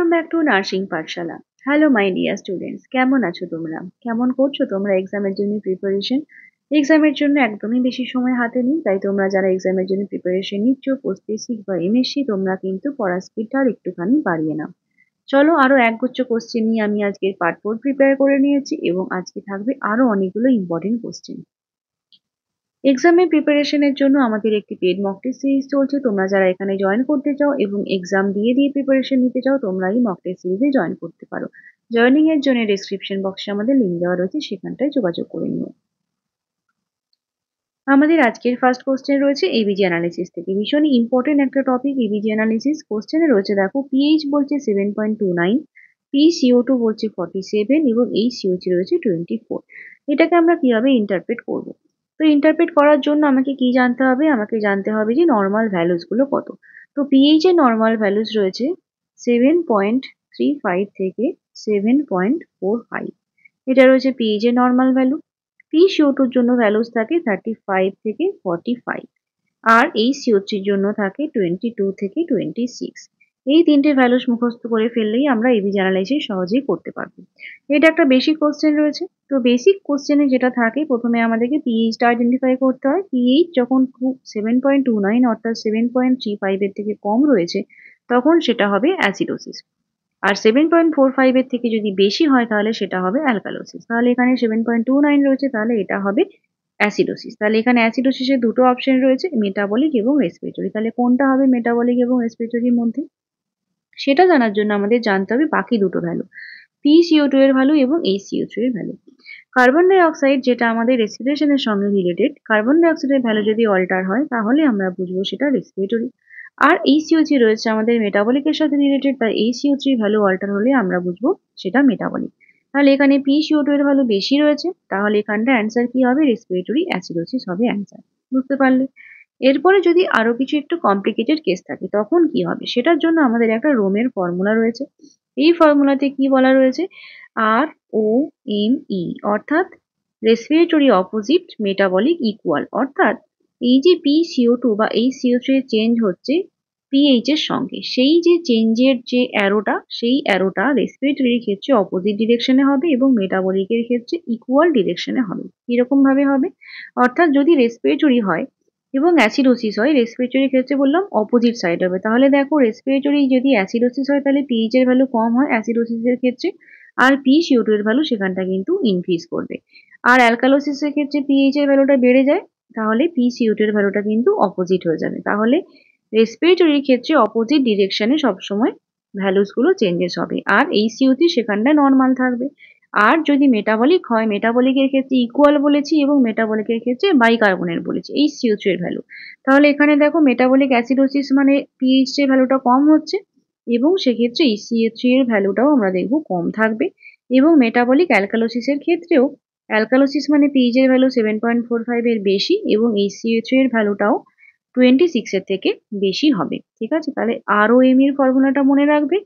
Welcome back to nursing Pathsala. Hello my dear students, কেমন আছো তোমরা? কেমন করছো তোমরা এক্সামের জন্য প্রিপারেশন? এক্সামের জন্য একদমই বেশি সময় হাতে নেই, তাই তোমরা যারা এক্সামের জন্য প্রিপারেশন নিচ্ছ, পোস্ট বেসিক বা এমএসসি, তোমরা কিন্তু পড়ার স্পিডটা আর একটুখানি বাড়িয়ে নাও। চলো, আরো একগুচ্ছ কোশ্চেন নিয়ে আমি আজকের পার্ট 4 প্রিপেয়ার করে নিয়েছি এবং আজকে থাকবে আরো অনেকগুলো ইম্পর্টেন্ট কোশ্চেন। এক্সামের প্রিপারেশনের জন্য আমাদের একটি পেড মক টেস্ট সিরিজ চলছে। তোমরা যারা এখানে জয়েন করতে চাও এবং এক্সাম দিয়ে প্রিপারেশন নিতে চাও, তোমরা এই মক টেস্ট সিরিজে জয়েন করতে পারো। জয়েনিং এর জন্য ডেসক্রিপশন বক্সে আমাদের লিঙ্ক দেওয়া রয়েছে, সেখানটায় যোগাযোগ করে নিও। আমাদের আজকের ফার্স্ট কোশ্চেন রয়েছে এবিজি অ্যানালিসিস থেকে। ভীষণই ইম্পর্টেন্ট একটা টপিক এবিজি অ্যানালিসিস। কোশ্চেনে রয়েছে দেখো, পিএইচ বলছে 7.29, PCO2 বলছে 47 এবং এই সিওসি রয়েছে 24। এটাকে আমরা কিভাবে ইন্টারপ্রেট করব? তো ইন্টারপ্রেট করার জন্য আমাকে কি জানতে হবে? আমাকে জানতে হবে যে নর্মাল ভ্যালুস গুলো কত। তো পিএইচ এর নর্মাল ভ্যালুস রয়েছে 7.35 থেকে 7.45। এটা রয়েছে পিএইচ এর নর্মাল ভ্যালু। PCO2 জন্য ভ্যালুস থাকে 35 থেকে 45 আর এই CO3 জন্য থাকে 22 থেকে 26। এই তিনটে ভ্যালুস মুখস্থ করে ফেললেই আমরা এবিজি অ্যানালাইসিস সহজেই করতে পারবো। এটা একটা বেসিক কোশ্চেন রয়েছে। তো বেসিক কোশ্চেনে যেটা থাকে, প্রথমে আমাদেরকে পিএইচটা আইডেন্টিফাই করতে হয়। পিএইচ যখন 7.29 অর্থাৎ 7.35 এর থেকে কম রয়েছে, তখন সেটা হবে অ্যাসিডোসিস। আর 7.45 এর থেকে যদি বেশি হয় তাহলে সেটা হবে অ্যালকালোসিস। তাহলে এখানে 7.29 রয়েছে, তাহলে এটা হবে অ্যাসিডোসিস। তাহলে এখানে অ্যাসিডোসিসের দুটো অপশন রয়েছে, মেটাবলিক এবং রেসপিরেটরি। তাহলে কোনটা হবে মেটাবলিক এবং রেসপিরেটরির মধ্যে? সেটা জানার জন্য আমাদের জানতে হবে বাকি দুটো ভ্যালু, PCO2 এর ভ্যালু এবং HCO3 এর ভ্যালু। কার্বন ডাই অক্সাইড যেটা আমাদের রেসপিরেশনের সঙ্গে রিলেটেড, কার্বন ডাই অক্সাইডের ভ্যালু যদি অল্টার হয় তাহলে আমরা বুঝবো সেটা রেসপিরেটরি। আর HCO3 রয়েছে আমাদের মেটাবলিকের সাথে রিলেটেড, তাই HCO3 ভ্যালু অল্টার হলে আমরা বুঝবো সেটা মেটাবলিক। তাহলে এখানে PCO2 এর ভ্যালু বেশি রয়েছে, তাহলে এখানটা অ্যান্সার কি হবে? রেসপিরেটরি অ্যাসিডোসিস হবে অ্যান্সার। বুঝতে পারলে? এরপরে যদি আরো কিছু একটু কমপ্লিকেটেড কেস থাকে তখন কি হবে? সেটার জন্য আমাদের একটা রোমের ফর্মুলা রয়েছে। এই ফর্মুলাতে কি বলা রয়েছে? ROME, অর্থাৎ রেসপিরেটরি অপোজিট মেটাবলিক ইকুয়াল। অর্থাৎ এই যে PCO2 বা এই CO3 এর চেঞ্জ হচ্ছে পিএইচ এর সঙ্গে, সেই যে চেঞ্জের যে অ্যারোটা, সেই অ্যারোটা রেসপিরেটরির ক্ষেত্রে অপোজিট ডিরেকশনে হবে এবং মেটাবলিকের ক্ষেত্রে ইকুয়াল ডিরেকশনে হবে। কিরকম ভাবে হবে? অর্থাৎ যদি রেসপিরেটরি হয় এবং অ্যাসিডোসিস হয়, রেসপিরেটরির ক্ষেত্রে বললাম অপোজিট সাইড হবে। তাহলে দেখো, রেসপিরেটরি যদি অ্যাসিডোসিস হয় তাহলে পিএইচ এর ভ্যালু কম হয় অ্যাসিডোসিসের ক্ষেত্রে, আর PCO2 এর ভ্যালু সেখানটা কিন্তু ইনক্রিজ করবে। আর অ্যালকালোসিসের ক্ষেত্রে পিএইচ এর ভ্যালুটা বেড়ে যায়, তাহলে PCO2 এর ভ্যালুটা কিন্তু অপোজিট হয়ে যাবে। তাহলে রেসপিরেটরির ক্ষেত্রে অপোজিট ডিরেকশনে সবসময় ভ্যালুস গুলো চেঞ্জেস হবে, আর HCO3 সেখানটায় নর্মাল থাকবে। আর যদি মেটাবলিক হয়, মেটাবলিকের ক্ষেত্রে ইকুয়াল বলেছি এবং মেটাবলিকের ক্ষেত্রে বাইকার্বনেট বলেছি HCO3 এর ভ্যালু। তাহলে এখানে দেখো, মেটাবলিক অ্যাসিডোসিস মানে পিএইচ এর ভ্যালুটা কম হচ্ছে এবং সেক্ষেত্রে HCO3 এর ভ্যালুটাও আমরা দেখবো কম থাকবে। এবং মেটাবলিক অ্যালকালোসিসের ক্ষেত্রেও, অ্যালকালোসিস মানে পিএইচ এর ভ্যালু 7.45 এর বেশি এবং HCO3 এর ভ্যালুটাও 26 এর থেকে বেশি হবে। ঠিক আছে? তাহলে ROM এর ফর্মুলাটা মনে রাখবে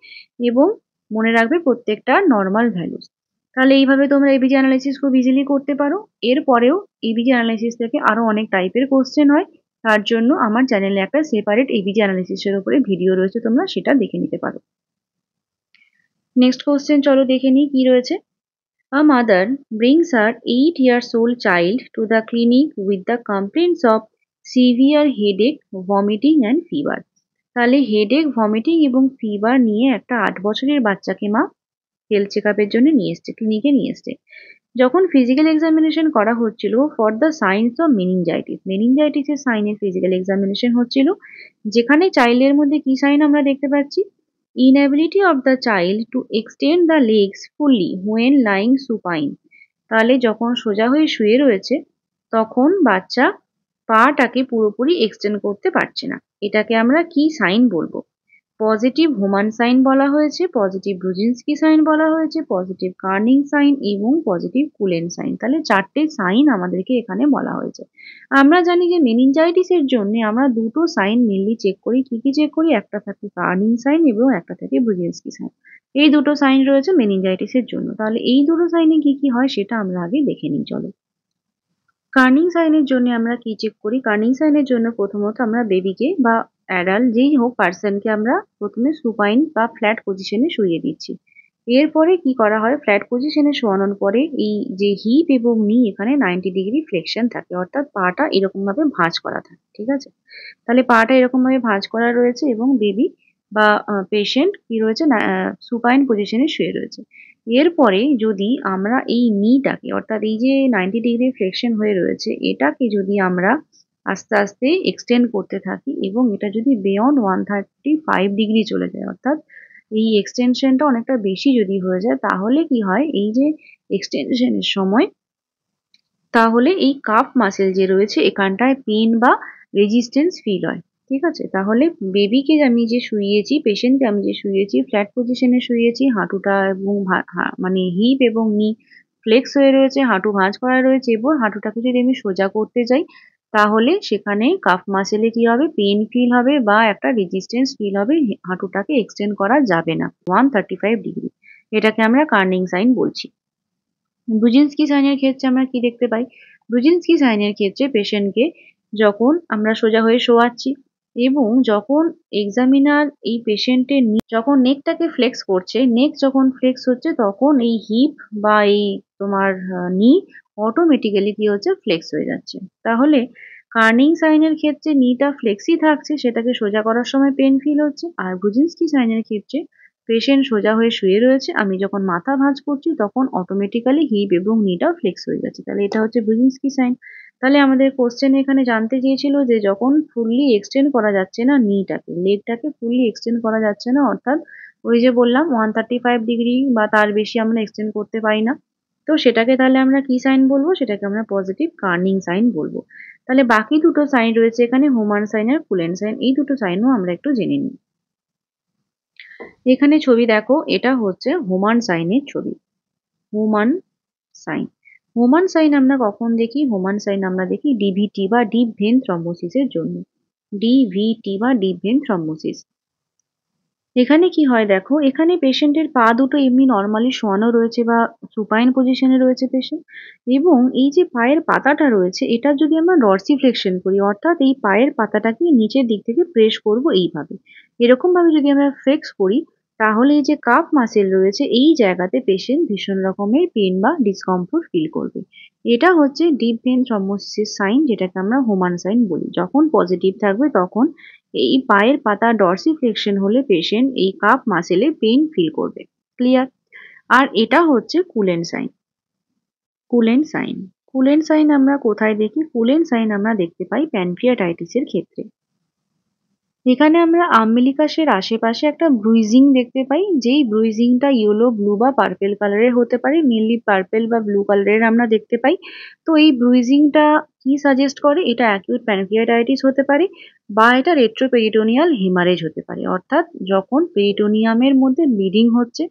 এবং মনে রাখবে প্রত্যেকটা নর্মাল ভ্যালুস। তাহলে এইভাবে তোমরা এবিজি অ্যানালাইসিস খুব ইজিলি করতে পারো। এরপরেও এবিজি অ্যানালাইসিস থেকে আরো অনেক টাইপের কোশ্চেন হয়, তার জন্য আমার চ্যানেলে একটা সেপারেট এবিজি অ্যানালাইসিসের উপরে ভিডিও রয়েছে, তোমরা সেটা দেখে নিতে পারো। নেক্সট কোশ্চেন চলো দেখে নিই কি রয়েছে। A mother brings her 8-year-old child to the clinic with the complaints of severe headache, vomiting and fever. তাহলে হেডেক, ভমিটিং এবং ফিভার নিয়ে একটা 8 বছরের বাচ্চাকে মা হেলথ চেক আপের জন্য নিয়ে এসছে, ক্লিনিকে নিয়ে এসছে। যখন ফিজিক্যাল এক্সামিনেশন করা হচ্ছিল for the signs of meningitis, মেনিনজাইটিসের সাইনের ফিজিক্যাল এক্সামিনেশন হচ্ছিল, যেখানে চাইল্ডের মধ্যে কি সাইন আমরা দেখতে পাচ্ছি? Inability of the child to extend the legs fully when lying supine. তাহলে যখন সোজা হয়ে শুয়ে রয়েছে তখন বাচ্চা পাটাকে পুরোপুরি এক্সটেন্ড করতে পারছে না। এটাকে আমরা কি সাইন বলবো? পজিটিভ হোমান সাইন বলা হয়েছে, পজিটিভ ব্রুজিনস্কি সাইন বলা হয়েছে, পজিটিভ কার্নিং সাইন এবং পজিটিভ কুলেন সাইন। তাহলে চারটে সাইন আমাদেরকে এখানে বলা হয়েছে। আমরা জানি যে মেনিনজাইটিসের জন্য আমরা দুটো সাইন মেনলি চেক করি। কি কি চেক করি? একটা থাকে কার্নিং সাইন এবং একটা থাকে ব্রুজিনস্কি সাইন। এই দুটো সাইন রয়েছে মেনিনজাইটিসের জন্য। তাহলে এই দুটো সাইনে কি কি হয় সেটা আমরা আগে দেখে নিই চলো। কার্নিং সাইনের জন্য আমরা কি চেক করি? কার্নিং সাইনের জন্য প্রথমত আমরা বেবিকে বা অ্যাডাল্ট যেই হোক পার্সনকে আমরা প্রথমে সুপাইন বা ফ্ল্যাট পজিশনে শুইয়ে দিচ্ছি। এরপরে কি করা হয়, ফ্ল্যাট পজিশনে শোয়ানোর পরে এই যে হিপ এবং নি এখানে 90 ডিগ্রি ফ্লেকশন থাকে, অর্থাৎ পাটা এরকম ভাবে ভাঁজ করা থাকে। ঠিক আছে, তাহলে পাটা এরকম ভাবে ভাঁজ করা রয়েছে এবং বেবি বা পেশেন্ট কি রয়েছে না সুপাইন পজিশনে শুয়ে রয়েছে। এরপরে যদি আমরা এই নিটাকে অর্থাৎ এই যে 90 ডিগ্রি ফ্লেকশন হয়ে রয়েছে এটাকে যদি আমরা আস্তে আস্তে এক্সটেন্ড করতে থাকি এবং এটা যদি বিয়ন্ড 135 ডিগ্রি চলে যায়, অর্থাৎ এই এক্সটেনশনটা অনেকটা বেশি যদি হয়ে যায়, তাহলে কি হয় এই যে এক্সটেনশনের সময় তাহলে এই কাফ মাসেল যে রয়েছে এখানটায় পেন বা রেজিস্ট্যান্স ফিল হয়। ঠিক আছে, তাহলে বেবিকে আমি যে শুইয়েছি, পেশেন্টকে আমি যে শুইয়েছি, ফ্ল্যাট পজিশনে শুইয়েছি, হাঁটুটা এবং মানে হিপ এবং নি ফ্লেক্স হয়ে রয়েছে, হাঁটু ভাঁজ করা রয়েছে এবং হাঁটুটাকে যদি আমি সোজা করতে যাই তাহলে সেখানে কাফ মাসেলে কি হবে, পেন ফিল হবে বা একটা রেজিস্ট্যান্স ফিল হবে, হাঁটুটাকে এক্সটেন্ড করা যাবে না 135 ডিগ্রি। এটাকে আমরা কার্নিং সাইন বলছি। ব্রুজিনস্কি সাইনের ক্ষেত্রে আমরা কি দেখতে পাই, ব্রুজিনস্কি সাইনের ক্ষেত্রে পেশেন্টকে যখন আমরা সোজা হয়ে শোয়াচ্ছি এবং যখন এক্সামিনার এই পেশেন্টের যখন নেকটাকে ফ্লেক্স করছে, নেক যখন ফ্লেক্স হচ্ছে তখন এই হিপ বা এই তোমার নি অটোমেটিক্যালি কি হচ্ছে, ফ্লেক্স হয়ে যাচ্ছে। তাহলে কার্নিং সাইনের ক্ষেত্রে নিটা ফ্লেক্সই থাকছে, সেটাকে সোজা করার সময় পেন ফিল হচ্ছে। আর ব্রুজিনস্কি সাইনের ক্ষেত্রে পেশেন্ট সোজা হয়ে শুয়ে রয়েছে, আমি যখন মাথা ভাঁজ করছি তখন অটোমেটিক্যালি হিপ এবং নিটা ফ্লেক্স হয়ে যাচ্ছে। তাহলে এটা হচ্ছে ব্রুজিনস্কি সাইন। তাহলে আমাদের কোশ্চেন এখানে জানতে চেয়েছিল যে যখন ফুললি এক্সটেন্ড করা যাচ্ছে না নিটাকে, লেগটাকে ফুললি এক্সটেন্ড করা যাচ্ছে না, অর্থাৎ ওই যে বললাম 135 ডিগ্রি বা তার বেশি আমরা এক্সটেন্ড করতে পারি না, তো সেটাকে তাহলে আমরা কি সাইন বলবো, সেটাকে আমরা পজিটিভ কার্নিং সাইন বলবো। তাহলে বাকি দুটো সাইন রয়েছে এখানে, হোমান সাইন আর কুলেন সাইন, এই দুটো সাইনও আমরা একটু জেনে নিই। এখানে ছবি দেখো, এটা হচ্ছে হোমান সাইনের ছবি। হোমান সাইন, হোমান সাইন আমরা কখন দেখি, হোমান সাইন আমরা দেখি ডিভিটি বা ডিপ ভেন থ্রম্বোসিসের জন্য। ডিভিটি বা ডিপ ভেন থ্রম্বোসিস। এখানে কি হয় দেখো, এখানে পেশেন্টের পা দুটো এমনি নর্মালি শোয়ানো রয়েছে বা সুপাইন পজিশনে রয়েছে পেশেন্ট, এবং এই যে পায়ের পাতাটা রয়েছে এটা যদি আমরা ডরসিফ্লেকশন করি, অর্থাৎ এই পায়ের পাতাটাকে নিচের দিক থেকে প্রেস করব এইভাবে, এরকম ভাবে যদি আমরা ফ্লেক্স করি তাহলে এই যে কাফ মাসেল রয়েছে এই জায়গাতে পেশেন্ট ভীষণ রকমের পেন বা ডিসকমফোর্ট ফিল করবে। এটা হচ্ছে ডিপ ভেন থ্রম্বোসিসের সাইন, যেটাকে আমরা হোমান সাইন বলি। যখন পজিটিভ থাকবে তখন এই পায়ের পাতা ডরসিফ্লেকশন হলে পেশেন্ট এই কাফ মাসেলে পেইন ফিল করবে। ক্লিয়ার? আর এটা হচ্ছে Kulen sign. Kulen sign, Kulen sign আমরা কোথায় দেখি, কুলেন সাইন আমরা দেখতে পাই প্যানক্রিয়াটাইটিসের ক্ষেত্রে। এখানে আমরা আম্বিলিকাসের আশেপাশে একটা ব্রুইজিং দেখতে পাই, যেই ব্রুইজিংটা ইয়েলো, ব্লু বা পার্পেল কালারের হতে পারে, মেনলি পার্পেল বা ব্লু কালারের আমরা দেখতে পাই। তো এই ব্রুইজিংটা কি সাজেস্ট করে, এটা অ্যাকিউট প্যানক্রিয়াটাইটিস হতে পারে বা এটা রেট্রোপেরিটোনিয়াল হেমারেজ হতে পারে, অর্থাৎ যখন পেরিটোনিয়ামের মধ্যে ব্লিডিং হচ্ছে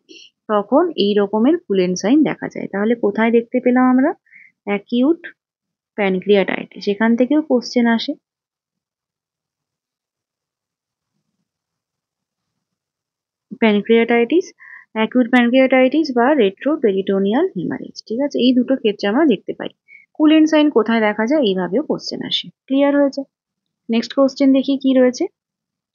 তখন এই রকমের কুলেন সাইন দেখা যায়। তাহলে কোথায় দেখতে পেলাম আমরা, অ্যাকিউট প্যানক্রিয়াটাইটিস, এখান থেকেও কোশ্চেন আসে। প্যানক্রিয়াটাইটিস, অ্যাকিউট প্যানক্রিয়াটাইটিস বা রেট্রোপেরিটোনিয়াল হেমারেজ, ঠিক আছে, এই দুটো ক্ষেত্রে আমরা দেখতে পাই। কুলেন সাইন কোথায় দেখা যায়, এইভাবেও কোশ্চেন আসে। ক্লিয়ার হয়েছে? নেক্সট কোশ্চেন দেখি কি রয়েছে।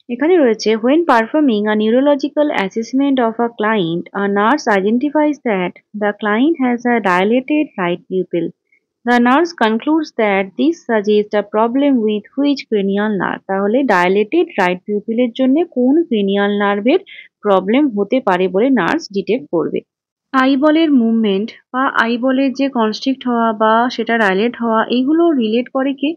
এখানে রয়েছে, when performing a neurological assessment of a client, a nurse identifies that the client has a dilated right pupil. The nurse concludes that this suggests a problem with which cranial nerve? তাহলে dilated right pupil এর জন্য কোন cranial nerve এর problem হতে পারে বলে nurse detect করবে। আইবলের movement বা আইবলের যে কনস্ট্রিক্ট হওয়া বা সেটা ডাইলেট হওয়া, এগুলো রিলেট করে কে,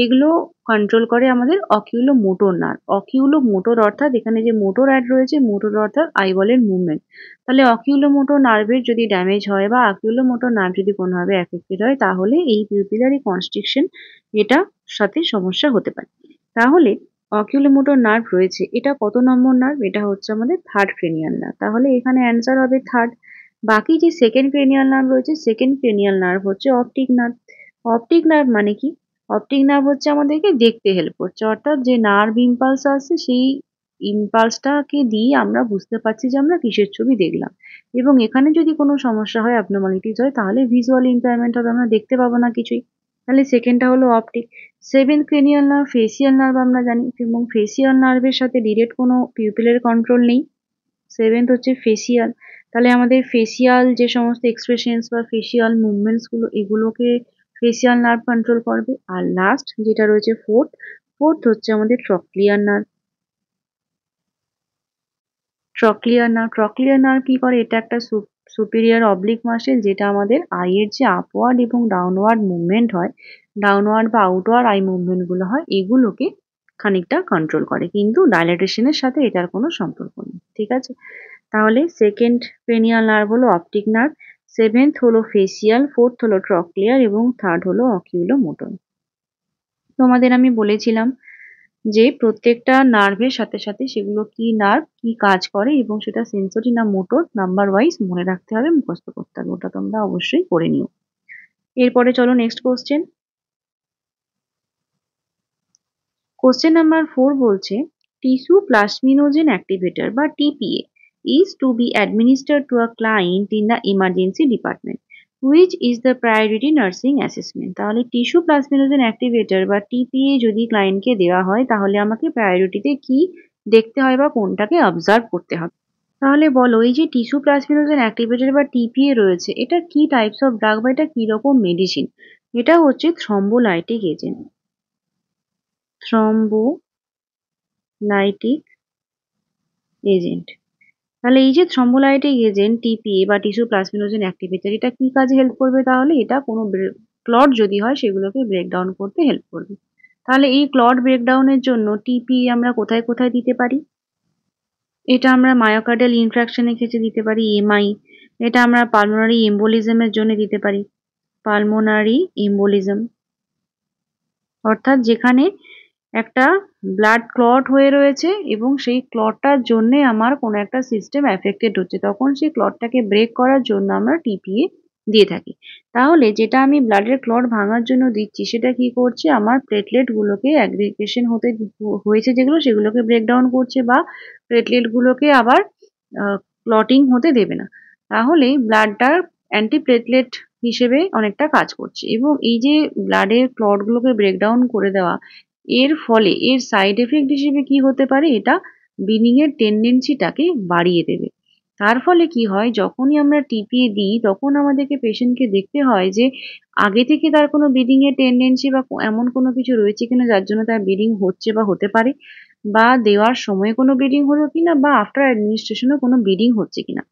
এগুলো কন্ট্রোল করে আমাদের অকিউলো মোটর নার্ভ। অকিউলো মোটর অর্থাৎ এখানে যে মোটর অ্যাড রয়েছে, মোটর অর্থাৎ আইবলের মুভমেন্ট। তাহলে অকিউলো মোটর নার্ভের যদি ড্যামেজ হয় বা অকিউলো মোটর নার্ভ যদি কোনোভাবে অ্যাফেক্টেড হয় তাহলে এই পিউপিলারি কনস্ট্রিকশন এটা সাথে সমস্যা হতে পারে। তাহলে অকিউলোমোটর নার্ভ রয়েছে, এটা কত নম্বর নার্ভ, এটা হচ্ছে আমাদের থার্ড ক্রেনিয়াল নার্ভ। তাহলে এখানে অ্যান্সার হবে থার্ড। বাকি যে সেকেন্ড ক্রেনিয়াল নার্ভ রয়েছে, সেকেন্ড ক্রেনিয়াল নার্ভ হচ্ছে অপটিক নার্ভ। অপটিক নার্ভ মানে কি, অপটিক নার্ভ হচ্ছে আমাদেরকে দেখতে হেল্প করছে, অর্থাৎ যে নার্ভ ইম্পালস আসছে সেই ইম্পালসটাকে দিয়ে আমরা বুঝতে পারছি যে আমরা কিসের ছবি দেখলাম, এবং এখানে যদি কোনো সমস্যা হয়, অ্যাবনর্মালিটিস হয়, তাহলে ভিজুয়াল ইম্পেয়ারমেন্ট হবে, আমরা দেখতে পাবো না কিছুই। তাহলে সেকেন্ডটা হলো optic. Seventh cranial nerve, facial nerve আমরা জানি, এবং ফেসিয়াল নার্ভের সাথে ডিরেক্ট কোনো পিউপিলের কন্ট্রোল নেই। সেভেন্থ হচ্ছে ফেসিয়াল। তাহলে আমাদের ফেসিয়াল যে সমস্ত এক্সপ্রেশনস বা ফেসিয়াল মুভমেন্টস গুলো, এগুলোকে ফেসিয়াল নার্ভ কন্ট্রোল করবে। আর লাস্ট যেটা রয়েছে ফোর্থ, ফোর্থ হচ্ছে আমাদের trochlear nerve. Trochlear nerve, trochlear nerve কি করে? এটা একটা সুপিরিয়র অবলিক মাসেল, যেটা আমাদের আইয়ের যে আপওয়ার্ড এবং ডাউনওয়ার্ড মুভমেন্ট হয়, ডাউনওয়ার্ড বা আউটওয়ার্ড আই মুভমেন্ট গুলো হয়, এগুলোকে খানিকটা কন্ট্রোল করে, কিন্তু ডাইলেটেশনের সাথে এটার কোনো সম্পর্ক নেই। ঠিক আছে, তাহলে সেকেন্ড ক্রেনিয়াল নার্ভ হলো অপটিক নার্ভ, সেভেন্থ হলো ফেসিয়াল, ফোর্থ হলো ট্রক্লিয়ার এবং থার্ড হলো অকিউলোমোটর। তোমাদের আমি বলেছিলাম যে প্রত্যেকটা নার্ভের সাথে সাথে সেগুলো কি নার্ভ, কি কাজ করে, এবং সেটা সেন্সরি না মোটর, নাম্বার ওয়াইজ মনে রাখতে হবে, মুখস্থ করতে হবে। ওটা তোমরা অবশ্যই করে নিও। এরপরে চলো নেক্সট কোশ্চেন। কোশ্চেন নাম্বার 4 বলছে, টিস্যু প্লাজমিনোজেন অ্যাক্টিভেটর বা TPA is to be administered to a client in the emergency department, which is the priority nursing assessment। তাহলে টিস্যু প্লাজমিনোজেন অ্যাক্টিভেটর বা টিপিএ যদি ক্লায়েন্টকে দেওয়া হয়, তাহলে আমাকে প্রায়োরিটিতে কি দেখতে হয় বা কোনটাকে অবজার্ভ করতে হবে? তাহলে বলো, এই যে টিস্যু প্লাজমিনোজেন অ্যাক্টিভেটর বা টিপিএ রয়েছে, এটা কি টাইপস অফ ড্রাগ বা এটা কি রকম মেডিসিন? এটা হচ্ছে থ্রম্বোলাইটিক এজেন্ট। Thrombolytic agent. তাহলে এই যে থ্রম্বোলাইটিক এজেন্ট টিপিএ বা টিস্যু প্লাজমিনোজেন অ্যাক্টিভেটর, এটা কি কাজে হেল্প করবে? তাহলে এটা কোনো ক্লট যদি হয় সেগুলোকে ব্রেকডাউন করতে হেল্প করবে। তাহলে এই ক্লট ব্রেকডাউনের জন্য টিপিএ আমরা কোথায় কোথায় দিতে পারি? এটা আমরা মায়োকার্ডিয়াল ইনফ্রাকশনের ক্ষেত্রে দিতে পারি, এমআই। এটা আমরা পালমোনারি এম্বোলিজমের জন্য দিতে পারি, পালমোনারি এম্বোলিজম, অর্থাৎ যেখানে একটা ব্লাড ক্লট হয়ে রয়েছে এবং সেই ক্লটটার জন্য আমার কোনো একটা সিস্টেম অ্যাফেক্টেড হচ্ছে, তখন সেই ক্লটটাকে ব্রেক করার জন্য আমরা টিপিএ দিয়ে থাকি। তাহলে যেটা আমি ব্লাডের ক্লট ভাঙার জন্য দিচ্ছি, সেটা কি করছে? আমার প্লেটলেট গুলোকে অ্যাগ্রিগেশন হয়েছে যেগুলো, সেগুলোকে ব্রেকডাউন করছে, বা প্লেটলেট গুলোকে আবার ক্লটিং হতে দেবে না। তাহলে ব্লাডটা অ্যান্টিপ্লেটলেট হিসেবে অনেকটা কাজ করছে, এবং এই যে ব্লাডের ক্লট গুলোকে ব্রেকডাউন করে দেওয়া, এর ফলে এর সাইড এফেক্ট হিসেবে কি হতে পারে? এটা ব্লিডিং এর টেন্ডেন্সিটাকে বাড়িয়ে দেবে। তার ফলে কি হয়, যখনই আমরা টিপিএ দিই, তখন আমাদেরকে পেশেন্টকে দেখতে হয় যে আগে থেকে তার কোনো ব্লিডিং এর টেন্ডেন্সি বা এমন কোনো কিছু রয়েছে কিনা যার জন্য তার ব্লিডিং হচ্ছে বা হতে পারে, বা দেওয়ার সময় কোনো ব্লিডিং হলো কিনা, বা আফটার অ্যাডমিনিস্ট্রেশনে কোনো ব্লিডিং হচ্ছে কিনা।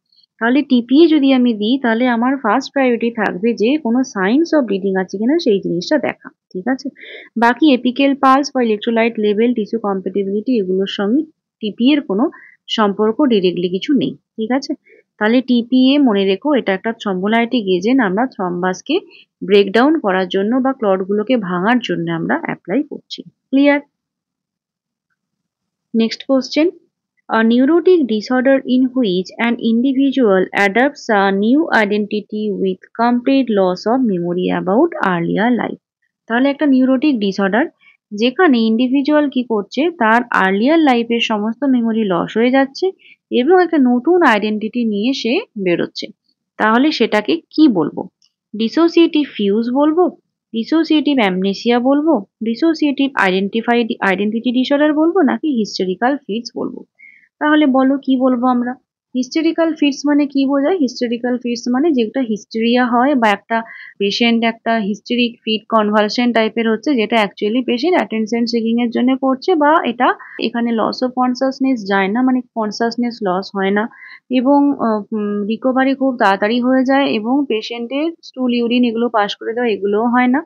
তাহলে টিপিএ যদি আমি দিই, তাহলে আমার ফার্স্ট প্রায়োরিটি থাকবে যে কোনো সাইন্স অফ ব্লিডিং আছে কিনা সেই জিনিসটা দেখা। ঠিক আছে, বাকি এপিক্যাল পালস বা ইলেকট্রোলাইট লেভেল, টিস্যু কম্প্যাটিবিলিটি, এগুলোর সঙ্গে টিপিএ এর কোনো সম্পর্ক ডিরেক্টলি কিছু নেই। ঠিক আছে, তাহলে টিপিএ মনে রেখো, এটা একটা থ্রম্বোলাইটিক এজেন্ট, আমরা থ্রম্বাসকে ব্রেকডাউন করার জন্য বা ক্লটগুলোকে ভাঙার জন্য আমরা অ্যাপ্লাই করছি। Clear? Next question, a neurotic disorder in which an individual adopts a new identity with complete loss of memory about earlier life। তাহলে একটা নিউরোটিক ডিসঅর্ডার যেখানে ইন্ডিভিজুয়াল কি করছে, তার আর্লিয়ার লাইফের সমস্ত মেমোরি লস হয়ে যাচ্ছে এবং একটা নতুন আইডেন্টিটি নিয়ে সে বেরোচ্ছে। তাহলে সেটাকে কি বলবো? ডিসোসিয়েটিভ ফিউজ বলবো, ডিসোসিয়েটিভ অ্যামনেসিয়া বলবো, ডিসোসিয়েটিভ আইডেন্টিটি ডিসঅর্ডার বলবো, নাকি হিস্টেরিক্যাল ফিটস বলবো? তাহলে বলো কি বলবো আমরা? হিস্টেরিক্যাল ফিটস মানে কি বোঝায়? হিস্টেরিক্যাল ফিটস মানে যেটা হিস্টেরিয়া হয়, বা একটা পেশেন্ট একটা হিস্টেরিক ফিট কনভালশন টাইপের হচ্ছে, যেটা অ্যাকচুয়ালি পেশেন্ট অ্যাটেনশন সিকিং এর জন্য করছে, বা এটা এখানে লস অফ কনসাসনেস যায় না, মানে কনসাসনেস লস হয় না, এবং রিকভারি খুব তাড়াতাড়ি হয়ে যায়, এবং পেশেন্টের স্টুল ইউরিন এগুলো পাস করে দেওয়া এগুলোও হয় না,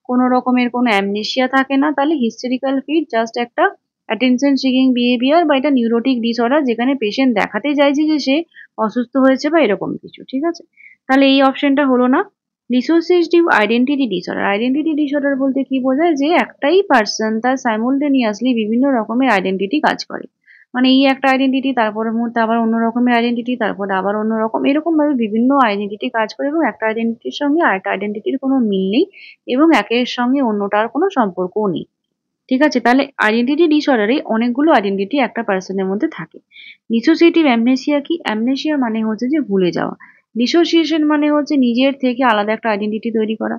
কোনো রকমের কোনো অ্যামনেসিয়া থাকে না। তাহলে হিস্টেরিক্যাল ফিট জাস্ট একটা অ্যাটেনশন সিকিং বিহেভিয়ার বা এটা নিউরোটিক ডিসঅর্ডার, যেখানে পেশেন্ট দেখাতে চাইছে যে সে অসুস্থ হয়েছে বা এরকম কিছু। ঠিক আছে, তাহলে এই অপশনটা হলো না। Dissociative identity disorder, identity disorder বলতে কি বোঝায়? যে একটাই পার্সন তার সাইমultaneously বিভিন্ন রকমের আইডেন্টিটি কাজ করে, মানে এই একটা আইডেন্টিটি, তারপরের মুহূর্তে আবার অন্য রকমের আইডেন্টিটি, তারপরে আবার অন্য রকম, এরকম ভাবে বিভিন্ন আইডেন্টিটি কাজ করে, এবং একটা আইডেন্টিটির সঙ্গে আরেকটা আইডেন্টিটির কোনো মিল নেই, এবং একের সঙ্গে অন্যটার কোনো সম্পর্কও নেই। ঠিক আছে, তাহলে আইডেন্টিটি ডিসঅর্ডারে অনেকগুলো আইডেন্টিটি একটা পার্সনের মধ্যে থাকে। ডিসোসিয়েটিভ অ্যামনেসিয়া কি? অ্যামনেসিয়া মানে হচ্ছে যে ভুলে যাওয়া। ডিসোসিয়েশন মানে হচ্ছে নিজের থেকে আলাদা একটা আইডেন্টিটি তৈরি করা।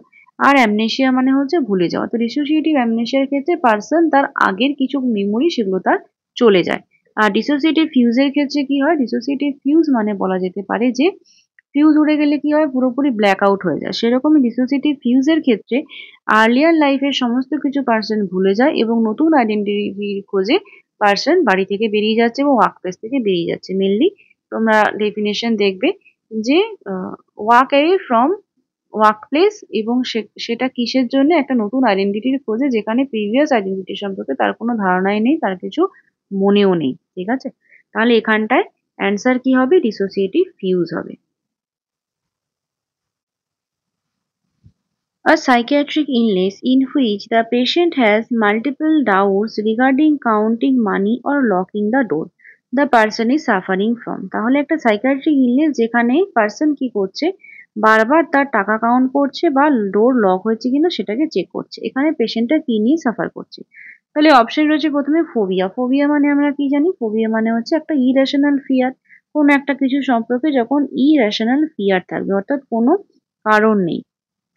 আর অ্যামনেশিয়া মানে হচ্ছে ভুলে যাওয়া। তো ডিসোসিয়েটিভ অ্যামনেশিয়ার ক্ষেত্রে পার্সন তার আগের কিছু মেমোরি সেগুলো তার চলে যায়। আর ডিসোসিয়েটিভ ফিউজের ক্ষেত্রে কি হয়, ডিসোসিয়েটিভ ফিউজ মানে বলা যেতে পারে যে ফিউজ উড়ে গেলে কি হয়, পুরোপুরি ব্ল্যাক আউট হয়ে যায়। সেরকমই ডিসোসিয়েটিভ ফিউজের ক্ষেত্রে আর্লিয়ার লাইফের সমস্ত কিছু পার্সন ভুলে যায় এবং নতুন আইডেন্টিটির খোঁজে পার্সন বাড়ি থেকে বেরিয়ে যাচ্ছে এবং ওয়ার্ক প্লেস থেকে বেরিয়ে যাচ্ছে। মেনলি তোমরা ডেফিনেশন দেখবে যে walk away from work place, এবং সেটা কিসের জন্য, একটা নতুন আইডেন্টিটির খোঁজে যেখানে প্রিভিয়াস আইডেন্টিটি সম্পর্কে তার কোনো ধারণাই নেই, তার কিছু মনেও নেই। ঠিক আছে, তাহলে এখানটায় অ্যান্সার কি হবে, ডিসোসিয়েটিভ ফিউজ হবে। A psychiatric illness in which the patient has multiple doubts regarding counting money or locking the door the person is suffering from। তাহলে একটা সাইকিয়াট্রিক ইলনেস যেখানে পার্সন কি করছে, বারবার তার টাকা কাউন্ট করছে বা ডোর লক হয়েছে কিনা সেটাকে চেক করছে। এখানে পেশেন্টটা কি নিয়ে সাফার করছে? তাহলে অপশন রয়েছে প্রথমে ফোবিয়া। ফোবিয়া মানে আমরা কি জানি, ফোবিয়া মানে হচ্ছে একটা ইরেশনাল ফিয়ার। কোনো একটা কিছু সম্পর্কে যখন ইরেশনাল ফিয়ার থাকবে, অর্থাৎ কোনো কারণ নেই,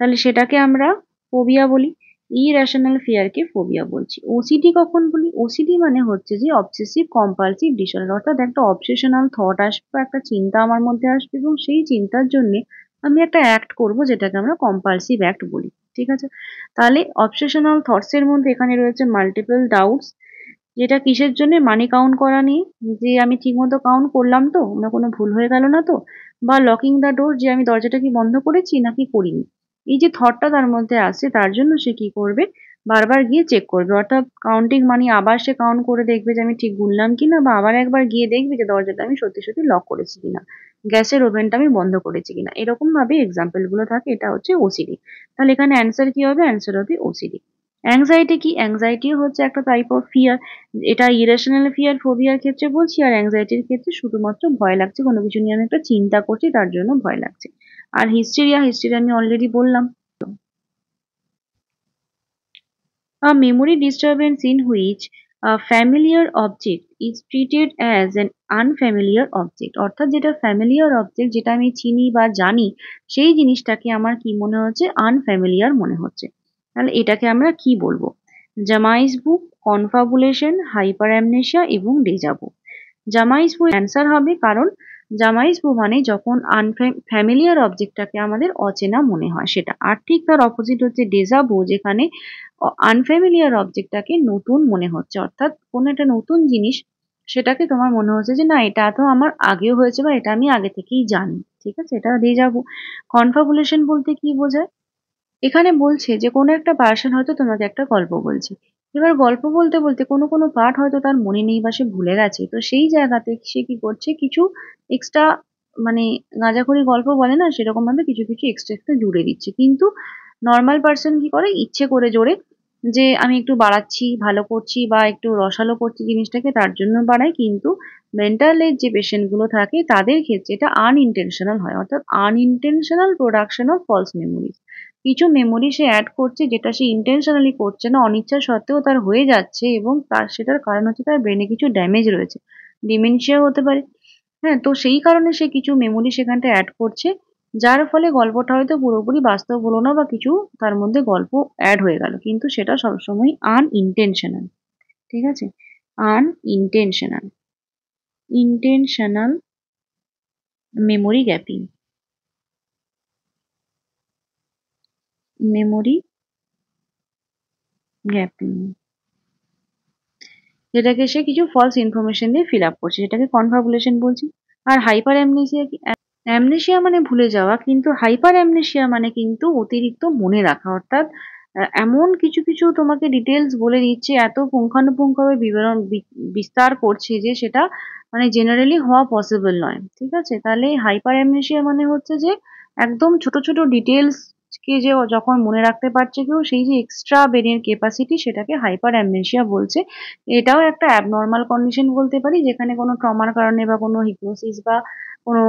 তাহলে সেটাকে আমরা ফোবিয়া বলি। ইরেশনাল ফিয়ারকে ফোবিয়া বলছি। ওসিডি কখন বলি? ওসিডি মানে হচ্ছে যে অবসেসিভ কম্পালসিভ ডিসঅর্ডার, অর্থাৎ একটা অবসেশনাল থট আসবে, একটা চিন্তা আমার মধ্যে আসবে এবং সেই চিন্তার জন্য আমি একটা অ্যাক্ট করব যেটাকে আমরা কম্পালসিভ অ্যাক্ট বলি। ঠিক আছে, তাহলে অবসেশনাল থটস এর মধ্যে এখানে রয়েছে মাল্টিপল ডাউটস, যেটা কিসের জন্য, মানি কাউন্ট করা নিয়ে, যে আমি ঠিকমতো কাউন্ট করলাম তো, না কোনো ভুল হয়ে গেল না তো, বা লকিং দ্য ডোর, যে আমি দরজাটা কি বন্ধ করেছি নাকি করিনি। এই যে থটটা তার মধ্যে আসছে, তার জন্য সে কি করবে, বারবার গিয়ে চেক করবে, অর্থাৎ কাউন্টিং মানি আবার সে কাউন্ট করে দেখবে যে আমি ঠিক গুনলাম কিনা, বা আবার একবার গিয়ে দেখবে যে দরজাটা আমি সত্যি সত্যি লক করেছি কিনা, গ্যাসের ওভেনটা আমি বন্ধ করেছি কিনা। এরকম ভাবে এক্সাম্পল গুলো থাকে, এটা হচ্ছে ওসিডি। তাহলে এখানে অ্যান্সার কি হবে, অ্যান্সার হবে ওসিডি। অ্যাংজাইটি কি, অ্যাংজাইটিও হচ্ছে একটা টাইপ অফ ফিয়ার। এটা ইরেশনাল ফিয়ার ফোবিয়ার ক্ষেত্রে বলছি, আর অ্যাংজাইটির ক্ষেত্রে শুধুমাত্র ভয় লাগছে, কোনো কিছু নিয়ে আমি একটা চিন্তা করছি তার জন্য ভয় লাগছে। আর হিস্টেরিয়া, হিস্টেরিয়া আমি অলরেডি বললাম। A memory disturbance in which a familiar object is treated as an unfamiliar object, অর্থাৎ যেটা ফ্যামিলিয়ার অবজেক্ট, যেটা আমি চিনি বা জানি, সেই জিনিসটাকে আমার কি মনে হচ্ছে, আনফ্যামিলিয়ার মনে হচ্ছে। তাহলে এটাকে আমরা কি বলবো, জামাইস বুক, কনফাবুলেশন, হাইপার অ্যামনেশিয়া এবং ডেজাভু। জামাইসবু অ্যান্সার হবে, কারণ জামাইসবু মানে যখন ফ্যামিলিয়ার অবজেক্টটাকে আমাদের অচেনা মনে হয় সেটা। আর ঠিক তার অপোজিট হচ্ছে ডেজাভু, যেখানে আনফ্যামিলিয়ার অবজেক্টটাকে নতুন মনে হচ্ছে, অর্থাৎ কোনো একটা নতুন জিনিস সেটাকে তোমার মনে হচ্ছে যে না, এটা তো আমার আগেও হয়েছে বা এটা আমি আগে থেকেই জানি। ঠিক আছে, এটা ডেজাভু। কনফাবুলেশন বলতে কি বোঝায়, এখানে বলছে যে কোনো একটা পার্সন হয়তো তোমাকে একটা গল্প বলছে, এবার গল্প বলতে বলতে কোনো কোনো পার্ট হয়তো তার মনে নেই বা সে ভুলে গেছে, তো সেই জায়গাতে সে কি করছে, কিছু এক্সট্রা, মানে গাঁজাখড়ি গল্প বলে না, সেরকম ভাবে কিছু কিছু এক্সট্রা এক্সট্রা জুড়ে দিচ্ছে। কিন্তু নর্মাল পার্সন কি করে, ইচ্ছে করে জোরে, যে আমি একটু বাড়াচ্ছি, ভালো করছি বা একটু রসালো করছি জিনিসটাকে, তার জন্য বাড়াই। কিন্তু মেন্টালের যে পেশেন্ট গুলো থাকে তাদের ক্ষেত্রে এটা আনইনটেনশনাল হয়, অর্থাৎ unintentional production of false memories. কিছু মেমোরি সে অ্যাড করছে যেটা সে ইন্টেনশনালি করছে না, অনিচ্ছা সত্ত্বেও তার হয়ে যাচ্ছে, এবং তার সেটার কারণ হচ্ছে তার ব্রেনে কিছু ড্যামেজ রয়েছে, ডিমেনশিয়া হতে পারে। হ্যাঁ, তো সেই কারণে সে কিছু মেমোরি সেখানটা অ্যাড করছে, যার ফলে গল্পটা হয়তো পুরোপুরি বাস্তব হলো না বা কিছু তার মধ্যে গল্প অ্যাড হয়ে গেল, কিন্তু সেটা সবসময় আনইনটেনশনাল। ঠিক আছে, unintentional, intentional memory gapping, memory gapping, যেটাকে সে কিছু ফলস ইনফরমেশন দিয়ে ফিল আপ করছে, সেটাকে কনফাবুলেশন বলছি। আর হাইপার অ্যামনেসিয়া কি, অ্যামনেসিয়া মানে ভুলে যাওয়া, কিন্তু হাইপার অ্যামনেসিয়া মানে কিন্তু অতিরিক্ত মনে রাখা, অর্থাৎ এমন কিছু কিছু তোমাকে ডিটেলস বলে দিচ্ছে, এত পুঙ্খানুপুঙ্খভাবে বিবরণ বিস্তার করছে যে সেটা মানে জেনারেলি হওয়া পসিবল নয়। ঠিক আছে, তাহলে হাইপার অ্যামনেসিয়া মানে হচ্ছে যে একদম ছোট ছোট ডিটেলস কে যে যখন মনে রাখতে পারছে কেউ, সেই যে এক্সট্রা ব্রেনের ক্যাপাসিটি, সেটাকে হাইপার অ্যামনেসিয়া বলছে। এটাও একটা অ্যাবনর্মাল কন্ডিশন বলতে পারি, যেখানে কোনো ট্রমার কারণে বা কোনো হিপনোসিস বা কোনো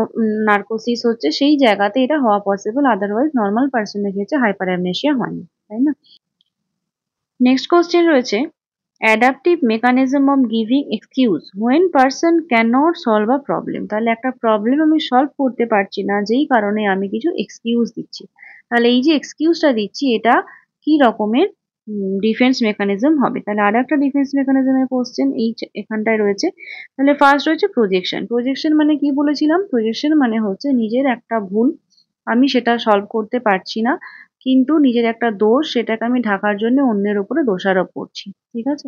নার্কোসিস হচ্ছে, সেই জায়গাতে এটা হওয়া পসিবল, আদারওয়াইজ নর্মাল পার্সনের ক্ষেত্রে হাইপার অ্যামনেসিয়া হয়নি, তাই না? নেক্সট কোশ্চেন রয়েছে, adaptive mechanism of giving excuse when person can not solve a problem. তাহলে একটা প্রবলেম আমি সলভ করতে পারছি না, যেই কারণে আমি কিছু এক্সকিউজ দিচ্ছি। তাহলে এই যে এক্সকিউজটা দিচ্ছি এটা কি রকমের ডিফেন্স মেকানিজম হবে। তাহলে আর একটা ডিফেন্স মেকানিজমের কোশ্চেন এখানটায় রয়েছে। তাহলে ফার্স্ট রয়েছে প্রজেকশন। প্রজেকশন মানে কি বলেছিলাম? প্রজেকশন মানে হচ্ছে নিজের একটা ভুল, আমি সেটা সলভ করতে পারছি না, কিন্তু নিজের একটা দোষ সেটাকে আমি ঢাকার জন্য অন্যের উপরে দোষারোপ করছি। ঠিক আছে?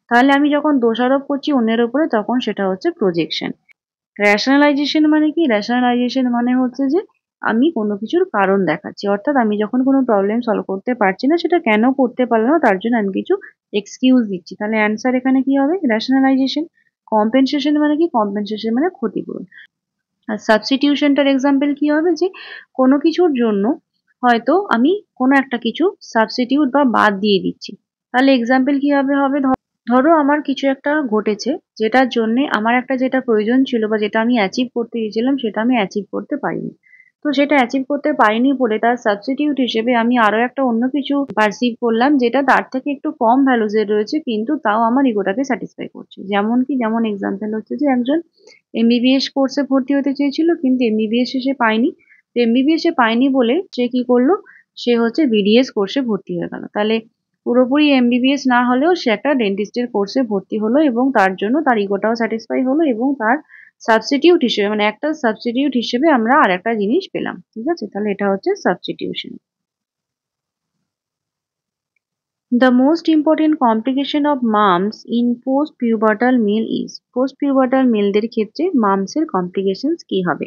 তাহলে আমি যখন দোষারোপ করছি অন্যের উপরে তখন সেটা হচ্ছে প্রজেকশন। রেশনালাইজেশন মানে কি? রেশনালাইজেশন মানে হচ্ছে যে আমি কোনো কিছুর কারণ দেখাচ্ছি। অর্থাৎ আমি যখন কোনো প্রবলেম সলভ করতে পারছি না সেটা কেন করতে পারলাম না তার জন্য আমি কিছু এক্সকিউজ দিচ্ছি। তাহলে অ্যান্সার এখানে কি হবে? রেশনালাইজেশন। কম্পেনসেশন মানে কি? কম্পেনসেশন মানে ক্ষতিপূরণ। আর সাবস্টিটিউশনটার এক্সাম্পল কি হবে? যে কোনো কিছুর জন্য হয়তো আমি কোনো একটা কিছু সাবস্টিটিউট বা বাদ দিয়ে দিচ্ছি। তাহলে এক্সাম্পল কি হবে? ধরো আমার কিছু একটা ঘটেছে যেটার জন্যে আমার একটা যেটা প্রয়োজন ছিল বা যেটা আমি অ্যাচিভ করতে গেছিলাম সেটা আমি অ্যাচিভ করতে পারিনি। তো সেটা অ্যাচিভ করতে পারিনি বলে তার সাবস্টিটিউট হিসেবে আমি আরো একটা অন্য কিছু পারসিভ করলাম যেটা তার থেকে একটু কম ভ্যালুজের রয়েছে কিন্তু তাও আমার ইগোটাকে স্যাটিসফাই করছে। যেমন কি? যেমন এক্সাম্পল হচ্ছে যে একজন এমবিবিএস কোর্সে ভর্তি হতে চেয়েছিল কিন্তু এমবিবিএস সে পায়নি। তো এমবিবিএস সে পায়নি বলে সে কি করলো? সে হচ্ছে বিডিএস কোর্সে ভর্তি হয়ে গেল। তাহলে পুরোপুরি এমবিবিএস না হলেও সে একটা ডেন্টিস্টের কোর্সে ভর্তি হলো এবং তার জন্য তার ইগোটাও স্যাটিসফাই হলো এবং তার সাবস্টিটিউট হিসেবে মানে একটা সাবস্টিটিউট হিসেবে আমরা আর একটা জিনিস পেলাম। ঠিক আছে? তাহলে এটা হচ্ছে substitution. The most important complication of mumps in post-pubertal male is post-pubertal মেলদের ক্ষেত্রে মামসের কমপ্লিকেশনস কি হবে?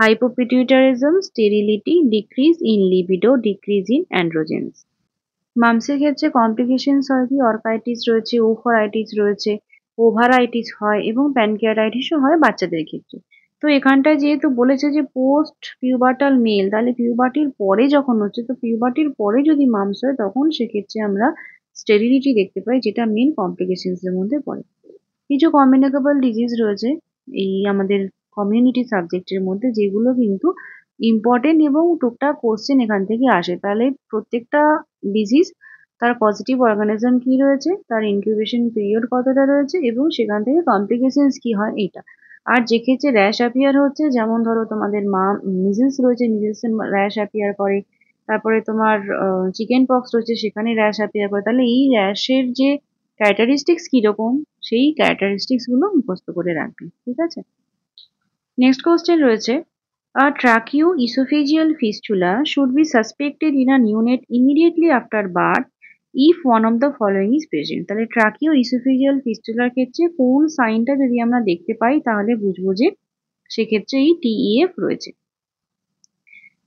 Hypopituitarism, sterility, decrease in libido, decrease in androgens. মামসের ক্ষেত্রে কমপ্লিকেশনস হয় কি? অর্কাইটিস রয়েছে, ওফরাইটিস রয়েছে, ওভারাইটিস হয় এবং প্যানক্রিয়াটাইটিসও হয় বাচ্চাদের ক্ষেত্রে। তো এখানটায় যেহেতু বলেছে যে পোস্ট পিউবার্টাল মেল, তাহলে পিউবার্টির পরে যখন হচ্ছে, তো পিউবার্টির পরে যদি মামস হয় তখন সেক্ষেত্রে আমরা স্টেরিলিটি দেখতে পাই যেটা মেন কমপ্লিকেশনস এর মধ্যে পড়ে। কিছু কমিউনিকেবল ডিজিজ রয়েছে এই আমাদের কমিউনিটি সাবজেক্টের মধ্যে যেগুলো কিন্তু ইম্পর্টেন্ট এবং টুকটাক কোশ্চেন এখান থেকে আসে। তাহলে প্রত্যেকটা ডিজিজ তার পজিটিভ অর্গানিজম কি রয়েছে, তার ইনকিউবেশন পিরিয়ড কতটা রয়েছে এবং সেখান থেকে কমপ্লিকেশনস কি হয় এইটা। আর যে ক্ষেত্রে র্যাশ অ্যাপিয়ার হচ্ছে, যেমন ধরো তোমাদের মিজেলস রয়েছে, মিজেলস র্যাশ অ্যাপিয়ার করে, তারপরে তোমার চিকেন পক্স রয়েছে সেখানে র্যাশ অ্যাপিয়ার করে। তাহলে এই র্যাশের যে ক্যারেক্টারিস্টিক্স কিরকম সেই ক্যারেক্টারিস্টিক্স গুলো মুখস্থ করে রাখবে। ঠিক আছে? নেক্সট কোশ্চেন রয়েছে a tracheoesophageal fistula should be suspected in a neonate immediately after birth if one of the following is present। তাহলে tracheoesophageal ফিস্টুলার ক্ষেত্রে কোন সাইনটা যদি আমরা দেখতে পাই তাহলে বুঝবো যে সেক্ষেত্রে এই টিইএফ রয়েছে।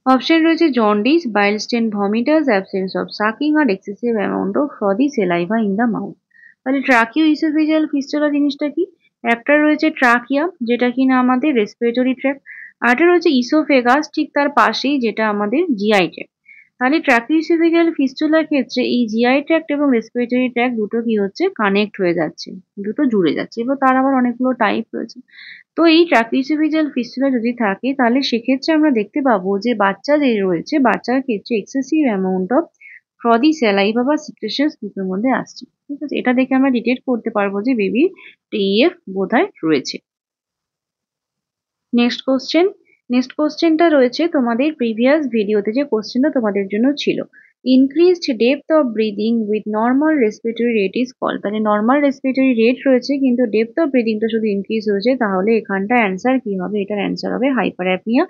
অপশন রয়েছে jaundice, bile stained vomitus, absence of sucking আর excessive amount of frothy saliva in the mouth. তাহলে ট্রাকিও ইসোফেজিয়াল ফিস্টুলা জিনিসটা কি? একটা রয়েছে ট্রাকিয়া যেটা কিনা আমাদের রেসপিরেটরি ট্র্যাক্ট, আরেকটা রয়েছে ইসোফেগাস ঠিক তার পাশেই যেটা আমাদের জিআই ট্র্যাক্ট। তাহলে ট্রাকিও ইসোফেজিয়াল ফিস্টুলার ক্ষেত্রে এই জিআই ট্র্যাক্ট এবং রেসপিরেটরি ট্র্যাক্ট দুটো কি হচ্ছে? কানেক্ট হয়ে যাচ্ছে, দুটো জুড়ে যাচ্ছে। এবার তার আবার অনেকগুলো টাইপ রয়েছে। তো এই ট্রাকিওএসোফেজিয়াল ফিস্টুলা যদি থাকে তাহলে সেক্ষেত্রে আমরা দেখতে পাবো যে বাচ্চা যে রয়েছে বাচ্চার ক্ষেত্রে এক্সেসিভ অ্যামাউন্ট অফ ফ্রদি স্যালাইভা বা সিক্রেশনস দুটোর মধ্যে আসছে। ঠিক আছে? এটা দেখে আমরা ডিটেক্ট করতে পারবো যে বেবির টিইএফ বোধহয় রয়েছে। Next question. নেক্সট কোশ্চেনটা রয়েছে তোমাদের প্রিভিয়াস ভিডিওতে যে কোশ্চেনটা তোমাদের জন্য ছিল, increased depth of breathing with normal respiratory rate is called. তাহলে নর্মাল রেসপিরেটরি রেট রয়েছে কিন্তু ডেপথ অফ ব্রিদিংটা শুধু ইনক্রিজ হয়েছে, তাহলে এখানটা অ্যান্সার কি হবে? এটার অ্যান্সার হবে হাইপার অ্যাপনিয়া।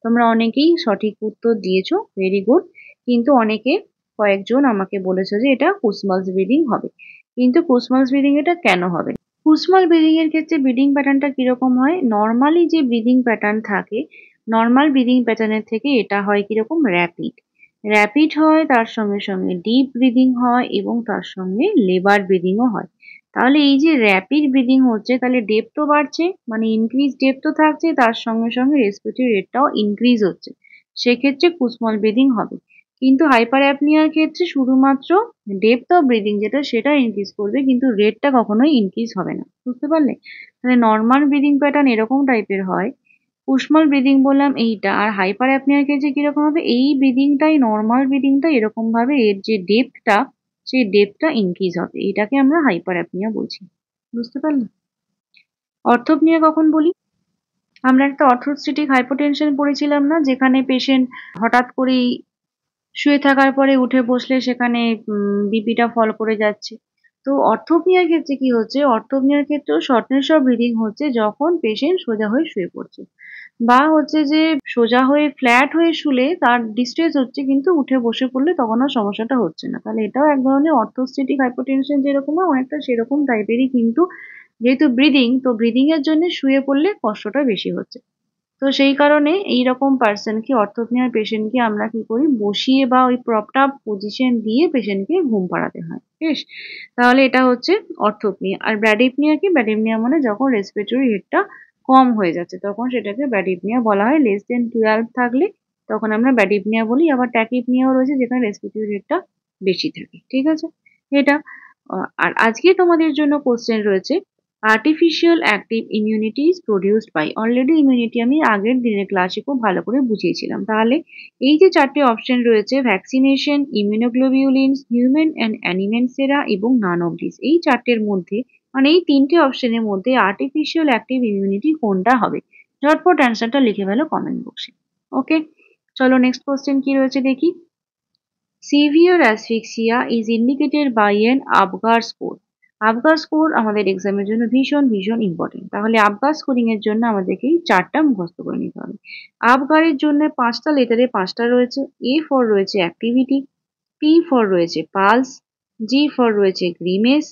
তোমরা অনেকেই সঠিক উত্তর দিয়েছো, ভেরি গুড। কিন্তু অনেকে কয়েকজন আমাকে বলেছো যে এটা কুসমালস ব্রিদিং হবে, কিন্তু কুসমালস ব্রিদিং এটা কেন হবে? কুসমাল ব্রিদিং এর ক্ষেত্রে ব্রিদিং প্যাটার্নটা কিরকম হয়? নর্মালি যে ব্রিদিং প্যাটার্ন থাকে, নর্মাল ব্রিদিং প্যাটার্নের থেকে এটা হয় কিরকম? র্যাপিড। র্যাপিড হয়, তার সঙ্গে সঙ্গে ডিপ ব্রিদিং হয় এবং তার সঙ্গে লেবার ব্রিদিংও হয়। তাহলে এই যে র্যাপিড ব্রিদিং হচ্ছে তাহলে ডেপথও বাড়ছে, মানে ইনক্রিজ ডেপথও থাকছে, তার সঙ্গে সঙ্গে রেসপিরেটরি রেটটাও ইনক্রিজ হচ্ছে, সেক্ষেত্রে কুসমাল ব্রিদিং হবে। কিন্তু হাইপার অ্যাপনিয়ার ক্ষেত্রে শুধুমাত্র ডেপথ অফ ব্রিদিং যেটা সেটা ইনক্রিজ করবে কিন্তু রেটটা কখনোই ইনক্রিজ হবে না। বুঝতে পারলে? তাহলে নর্মাল ব্রিদিং প্যাটার্ন এরকম টাইপের হয়, কুসমাল ব্রিদিং বললাম এইটা, আর হাইপার অ্যাপনিয়ার ক্ষেত্রে কিরকম হবে? এই ব্রিদিংটাই নর্মাল ব্রিদিংটা এরকম ভাবে এর যে ডেপথটা সেই ডেপথটা ইনক্রিজ হবে, এটাকে আমরা হাইপার অ্যাপনিয়া বলছি। বুঝতে পারলে? অর্থোপনিয়া কখন বলি? আমরা একটা অর্থোস্ট্যাটিক হাইপোটেনশন পড়েছিলাম না, যেখানে পেশেন্ট হঠাৎ করেই শুয়ে থাকার পরে উঠে বসলে সেখানে বিপিটা ফল করে যাচ্ছে। তো অর্থোপনিয়ার ক্ষেত্রে কি হচ্ছে, অর্থোপনিয়ার ক্ষেত্রেও শর্টনেস অফ ব্রিদিং হচ্ছে যখন পেশেন্ট সোজা হয়ে শুয়ে পড়ছে, বা হচ্ছে যে সোজা হয়ে ফ্ল্যাট হয়ে শুলে তার ডিস্ট্রেস হচ্ছে, কিন্তু উঠে বসে পড়লে তখন আর সমস্যাটা হচ্ছে না। তাহলে এটাও এক ধরনের অর্থোস্ট্যাটিক হাইপোটেনশন যেরকম হয়, অনেকটা সেরকম টাইপেরই, কিন্তু যেহেতু ব্রিদিং, তো ব্রিদিং এর জন্য শুয়ে পড়লে কষ্টটা বেশি হচ্ছে। তো সেই কারণে এইরকম পার্সনকে, অর্থোপনিয়ার পেশেন্টকে আমরা কি করি, বসিয়ে বা ওই প্রপড আপ পজিশন দিয়ে পেশেন্টকে ঘুম পাড়াতে হয়। বেশ, তাহলে এটা হচ্ছে অর্থোপনিয়া। আর ব্র্যাডিপনিয়া কি, ব্র্যাডিপনিয়া মানে যখন রেসপিরেটরি রেটটা কম হয়ে যাচ্ছে তখন সেটাকে ব্র্যাডিপনিয়া বলা হয়। লেস দেন 12 থাকলে তখন আমরা ব্র্যাডিপনিয়া বলি। আবার ট্যাকিপনিয়াও রয়েছে যেখানে রেসপিরেটরি রেটটা বেশি থাকে। ঠিক আছে, এটা আর আজকে তোমাদের জন্য কোশ্চেন রয়েছে, artificial active immunity is produced by. Already immunity আমি আগের দিনের ক্লাসে খুব ভালো করে বুঝিয়েছিলাম। তাহলে এই যে চারটে অপশন রয়েছে, ভ্যাকসিনেশন, ইমিউনোগ্লোবিউলিনস, হিউম্যান অ্যান্ড অ্যানিমেল সেরা এবং নান অফ দিস, এই চারটের মধ্যে মানে এই তিনটে অপশনের মধ্যে আর্টিফিশিয়াল অ্যাক্টিভ ইমিউনিটি কোনটা হবে? ঝটপট অ্যান্সারটা লিখে ফেলো কমেন্ট বক্সে। ওকে, চলো নেক্সট কোশ্চেন কি রয়েছে দেখি। Severe asphyxia is indicated by an Apgar score. Apgar score আমাদের এক্সামের জন্য ভীষণ ভীষণ ইম্পর্টেন্ট। তাহলে আবগার স্কোরিং এর জন্য আমাদেরকে এই চারটা মুখস্থ করে নিতে হবে। আবগারের জন্য পাঁচটা লেটারে পাঁচটা রয়েছে। এ ফর রয়েছে অ্যাক্টিভিটি, পি ফর রয়েছে পালস, জি ফর রয়েছে গ্রিমেস,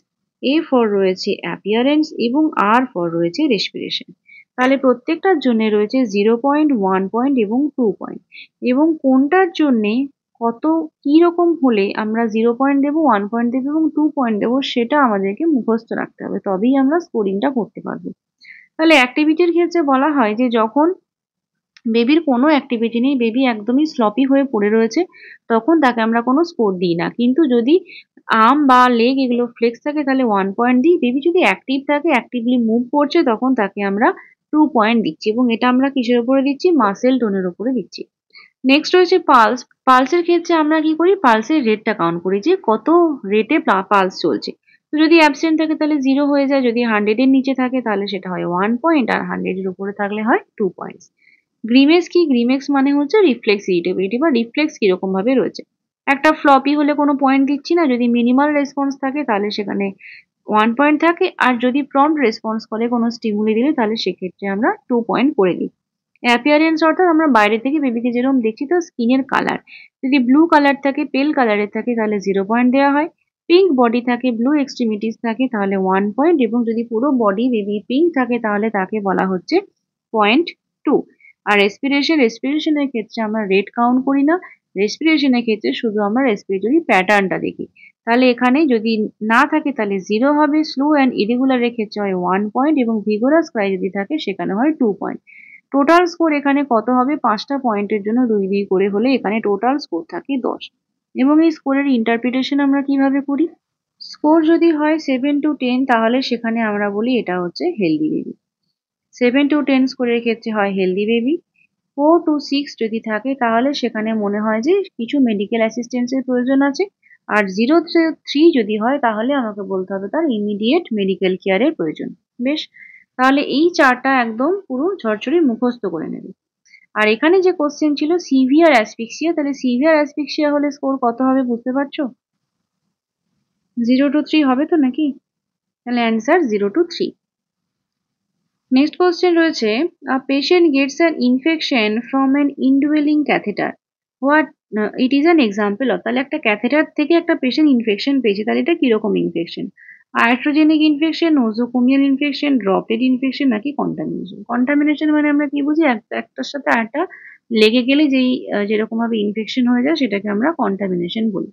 এ ফর রয়েছে অ্যাপিয়ারেন্স এবং আর ফর রয়েছে রেসপিরেশন। তাহলে প্রত্যেকটার জন্য রয়েছে 0 পয়েন্ট, 1 পয়েন্ট এবং 2 পয়েন্ট। এবং কোনটার জন্যে কত কি রকম হলে আমরা 0 পয়েন্ট দেবো, 1 পয়েন্ট দেবো এবং 2 পয়েন্ট দেবো সেটা আমাদেরকে মুখস্থ রাখতে হবে, তবেই আমরা স্কোরিংটা করতে পারবো। তাহলে অ্যাক্টিভিটির ক্ষেত্রে বলা হয় যে যখন বেবির কোনো অ্যাক্টিভিটি নেই, বেবি একদমই স্লপি হয়ে পড়ে রয়েছে, তখন তাকে আমরা কোনো স্কোর দিই না। কিন্তু যদি আর্ম বা লেগ এগুলো ফ্লেক্স থাকে তাহলে 1 পয়েন্ট দিই। বেবি যদি অ্যাক্টিভ থাকে, অ্যাক্টিভলি মুভ করছে, তখন তাকে আমরা 2 পয়েন্ট দিচ্ছি। এবং এটা আমরা কিসের উপরে দিচ্ছি? মাসেল টোনের উপরে দিচ্ছি। নেক্সট রয়েছে পালস। পালসের ক্ষেত্রে আমরা কি করি? পালসের রেটটা কাউন্ট করি যে কত রেটে পালস চলছে। তো যদি অ্যাবসেন্ট থাকে তাহলে 0 হয়ে যায়, যদি 100 এর নিচে থাকে তাহলে সেটা হয় 1 পয়েন্ট, আর 100 এর উপরে থাকলে হয় 2 পয়েন্টস। গ্রিমেক্স কি? গ্রিমেক্স মানে হচ্ছে রিফ্লেক্স ইরিটেবিলিটি বা রিফ্লেক্স কিরকম ভাবে রয়েছে। একটা ফ্লপি হলে কোনো পয়েন্ট দিচ্ছি না, যদি মিনিমাল রেসপন্স থাকে তাহলে সেখানে 1 পয়েন্ট থাকে, আর যদি প্রম্পট রেসপন্স করে কোনো স্টিমুলি দিলে তাহলে সেক্ষেত্রে আমরা 2 পয়েন্ট করে দিই। অ্যাপিয়ারেন্স অর্থাৎ আমরা বাইরে থেকে বেবিকে যেরকম দেখছি তার স্কিনের কালার, যদি ব্লু কালার থাকে, পেল কালারের থাকে তাহলে 0 পয়েন্ট দেওয়া হয়। পিঙ্ক বডি থাকে, ব্লু এক্সট্রিমিটিস থাকে তাহলে 1 পয়েন্ট, এবং যদি পুরো বডি বেবি পিঙ্ক থাকে তাহলে তাকে বলা হচ্ছে 0.2। আর রেসপিরেশনের ক্ষেত্রে আমরা রেট কাউন্ট করি না। রেসপিরেশনের ক্ষেত্রে শুধু আমরা রেসপিরেটরি প্যাটার্নটা দেখি। তাহলে এখানে যদি না থাকে তাহলে 0 হবে, স্লো অ্যান্ড ইরেগুলারের ক্ষেত্রে হয় 1 পয়েন্ট, এবং ভিগোরাস ক্রাই যদি থাকে সেখানে হয় 2 পয়েন্ট। টোটাল স্কোর এখানে কত হবে? 5টা পয়েন্টের জন্য 2 করে হলে এখানে টোটাল স্কোর থাকে 10। এবং এই স্কোরের ইন্টারপ্রিটেশন আমরা কিভাবে করি? স্কোর যদি হয় 7 to 10 তাহলে সেখানে আমরা বলি এটা হচ্ছে হেলদি বেবি। 7 to 10 স্কোরের ক্ষেত্রে হয় হেলদি বেবি। 4 to 6 যদি থাকে তাহলে সেখানে মনে হয় যে কিছু মেডিকেল অ্যাসিস্ট্যান্সের প্রয়োজন আছে। আর 0 to 3 যদি হয় তাহলে আমাকে বলতে হবে তার ইমিডিয়েট মেডিকেল কেয়ারের প্রয়োজন। বেশ, তাহলে এই চারটা একদম পুরো ঝরঝরে মুখস্থ করে নেবে। আর এখানে যে কোশ্চেন ছিল সিভিয়ার অ্যাসফিক্সিয়া, তাহলে সিভিয়ার অ্যাসফিক্সিয়া হলে স্কোর কত হবে বুঝতে পারছো? 0 to 3 হবে তো নাকি? তাহলে অ্যান্সার 0 to 3। নেক্সট কোশ্চেন রয়েছে, a patient gets an infection from an indwelling catheter, what it is an example of. তাহলে একটা ক্যাথেটার থেকে একটা পেশেন্ট ইনফেকশন পেয়েছে, তাহলে এটা কিরকম infection? Iatrogenic infection, nosocomial infection, droplet infection নাকি কন্টামিনেশন? কন্টামিনেশন মানে আমরা কি বুঝি? একটার সাথে আরেকটা লেগে গেলে যেই যেরকম ভাবে ইনফেকশন হয়ে যায় সেটাকে আমরা কন্টামিনেশন বলি।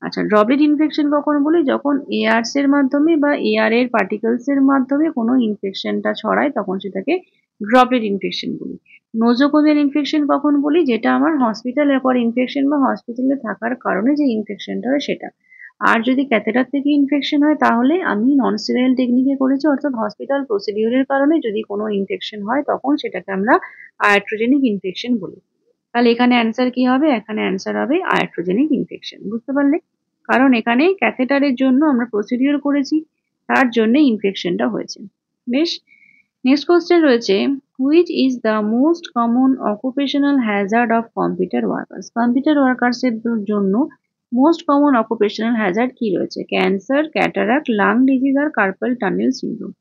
আচ্ছা, ড্রপলেট ইনফেকশন কখন বলি? যখন এয়ারস এর মাধ্যমে বা এয়ার এর পার্টিকেলস এর মাধ্যমে কোনো ইনফেকশনটা ছড়ায় তখন সেটাকে ড্রপলেট ইনফেকশন বলি। নোজোকোমিয়াল ইনফেকশন কখন বলি? যেটা আমার হসপিটাল অ্যাকোয়ার্ড ইনফেকশন বা হসপিটালে থাকার কারণে যে ইনফেকশনটা হয় সেটা। আর যদি ক্যাথেটার থেকে ইনফেকশন হয় তাহলে আমি নন স্টেরাইল টেকনিকে করেছি, অর্থাৎ হসপিটাল প্রসিডিউরের কারণে যদি কোনো ইনফেকশন হয় তখন সেটাকে আমরা আয়াট্রোজেনিক ইনফেকশন বলি। তাহলে এখানে অ্যান্সার কি হবে? এখানে অ্যান্সার হবে আয়াট্রোজেনিক ইনফেকশন। বুঝতে পারলে? কারণ এখানে ক্যাথেটারের জন্য আমরা প্রসিডিওর করেছি, তার জন্য ইনফেকশনটা হয়েছে। বেশ, নেক্সট কোশ্চেন রয়েছে, Which is the most common occupational hazard of computer workers? Computer ওয়ার্কার্সের জন্য মোস্ট কমন অকুপেশনাল হ্যাজার্ড কি রয়েছে? ক্যান্সার, ক্যাটারাক্ট, লাং ডিজিজ আর কার্পাল টানেল সিনড্রোম।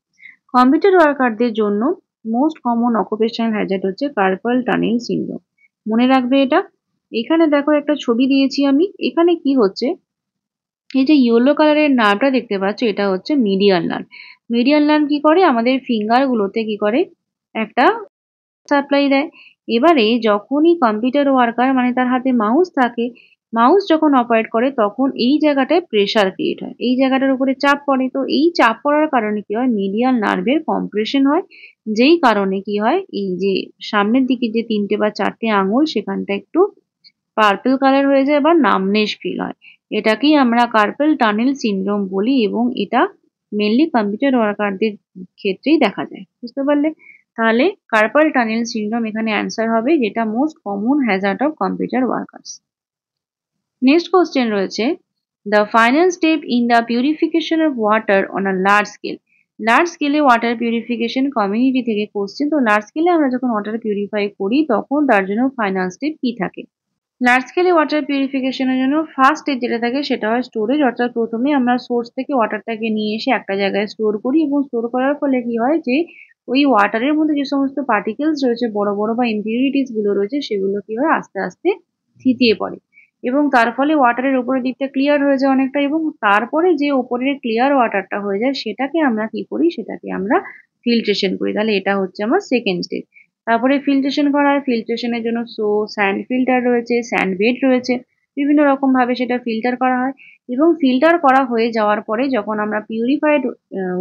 কম্পিউটার ওয়ার্কারদের জন্য মোস্ট কমন অকুপেশনাল হ্যাজার্ড হচ্ছে কার্পাল টানেল সিনড্রোম। মনে রাখবে এটা। এখানে দেখো একটা ছবি দিয়েছি আমি। এখানে কি হচ্ছে, এই যে ইয়েলো কালারের নার্ভটা দেখতে পাচ্ছ, এটা হচ্ছে মিডিয়াল নার্ভ। মিডিয়াল নার্ভ কি করে, আমাদের ফিঙ্গার গুলোতে কি করে, একটা সাপ্লাই দেয়। এবারে যখনই কম্পিউটার ওয়ার্কার মানে তার হাতে মাউস থাকে, মাউস যখন অপারেট করে তখন এই জায়গাটায় প্রেসার ক্রিয়েট হয়, এই জায়গাটার উপরে চাপ পড়ে। তো এই চাপ পড়ার কারণে কি হয়, মিডিয়াল নার্ভের কম্প্রেশন হয়, যেই কারণে কি হয়, এই যে সামনের দিকে যে 3টে বা 4টে আঙুল সেখানটা একটু পার্পল কালার হয়ে যায় বা নামনেস ফিল হয়। এটাকেই আমরা কার্পেল টানেল সিনড্রোম বলি এবং এটা মেনলি কম্পিউটার ওয়ার্কারদের ক্ষেত্রেই দেখা যায়। বুঝতে পারলে? তাহলে কার্পাল টানেল সিনড্রোম এখানে অ্যান্সার হবে, যেটা most common hazard of computer workers. Next question রয়েছে, the final step in the purification of water on a large scale. Large স্কেলে ওয়াটার পিউরিফিকেশন কমিউনিটি থেকে কোশ্চেন। তো লার্জ স্কেলে আমরা যখন ওয়াটার পিউরিফাই করি তখন তার জন্য ফাইনাল স্টেপ কি থাকে? লার্জ স্কেলে ওয়াটার পিউরিফিকেশনের জন্য ফার্স্ট স্টেজ যেটা থাকে সেটা হয় স্টোরেজ। অর্থাৎ প্রথমে আমরা সোর্স থেকে ওয়াটারটাকে নিয়ে এসে একটা জায়গায় স্টোর করি এবং স্টোর করার ফলে কি হয়, যে ওই ওয়াটারের মধ্যে যে সমস্ত পার্টিকেলস রয়েছে, বড় বড় বা ইম্পিউরিটিস গুলো রয়েছে, সেগুলো কি হয়, আস্তে আস্তে থিতিয়ে পড়ে এবং তার ফলে ওয়াটারের উপরের দিকটা ক্লিয়ার হয়ে যায় অনেকটা, এবং তারপরে যে ওপরের ক্লিয়ার ওয়াটারটা হয়ে যায় সেটাকে আমরা কি করি, সেটাকে আমরা ফিল্ট্রেশন করি। তাহলে এটা হচ্ছে আমার সেকেন্ড স্টেজ। তারপরে ফিল্ট্রেশন করা হয়। ফিল্ট্রেশনের জন্য স্যান্ড ফিল্টার রয়েছে, স্যান্ড বেড রয়েছে, বিভিন্ন রকম ভাবে সেটা ফিল্টার করা হয় এবং ফিল্টার করা হয়ে যাওয়ার পরে যখন আমরা পিউরিফাইড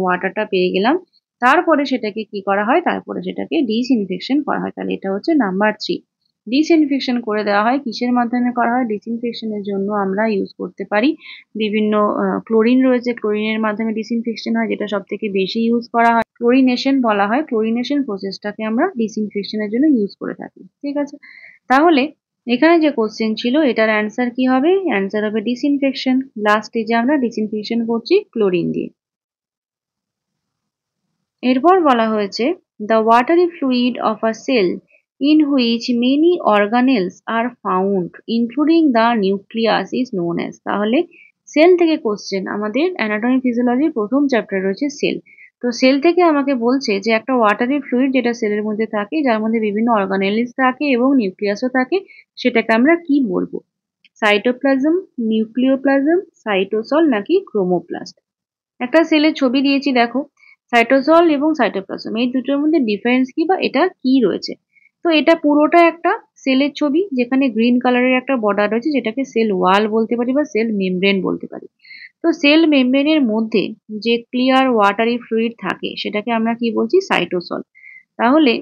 ওয়াটারটা পেয়ে গেলাম, তারপরে সেটাকে কি করা হয়, তারপরে সেটাকে ডিসইনফেকশন করা হয়। তাহলে এটা হচ্ছে নাম্বার 3। ডিসইনফেকশন করে দেওয়া হয়। কিসের মাধ্যমে করা হয়? ডিসইনফেকশনের জন্য আমরা ইউজ করতে পারি বিভিন্ন ক্লোরিন রয়েছে, ক্লোরিনের মাধ্যমে ডিসইনফেকশন হয়, যেটা সব থেকে বেশি ইউজ করা হয়। ক্লোরিনেশন বলা হয়। ক্লোরিনেশন প্রসেসটাকে আমরা ডিসইনফেকশনের জন্য ইউজ করে থাকি। ঠিক আছে? তাহলে এখানে যে কোশ্চেন ছিল এটার অ্যান্সার কি হবে? অ্যান্সার হবে ডিসইনফেকশন। লাস্ট স্টেজে আমরা ডিসইনফেকশন করছি ক্লোরিন দিয়ে। এরপর বলা হয়েছে, the watery fluid of a cell in which many organelles are found including the nucleus is known as. তাহলে সেল থেকে কোশ্চেন। আমাদের অ্যানাটমি ফিজিওলজির প্রথম চ্যাপ্টার রয়েছে সেল। তো সেল থেকে আমাকে বলছে যে একটা ওয়াটারি ফ্লুইড যেটা সেলের মধ্যে থাকে, যার মধ্যে বিভিন্ন অর্গানেলস থাকে এবং নিউক্লিয়াসও থাকে, সেটাকে আমরা কি বলবো? সাইটোপ্লাজম, নিউক্লিওপ্লাজম, সাইটোসল নাকি ক্রোমোপ্লাস্ট? একটা সেলের ছবি দিয়েছি দেখো, সাইটোসল এবং সাইটোপ্লাজম, এই দুটোর মধ্যে ডিফারেন্স কি বা এটা কি রয়েছে? তো এটা পুরোটা একটা সেলের ছবি, যেখানে গ্রিন কালারের একটা বর্ডার রয়েছে, যেটাকে সেল ওয়াল বলতে পারি বা সেল মেমব্রেন বলতে পারি। তো সেল মেমব্রেনের মধ্যে যে ক্লিয়ার ওয়াটারি ফ্লুইড থাকে সেটাকে আমরা কি বলছি? সাইটোসল। তাহলে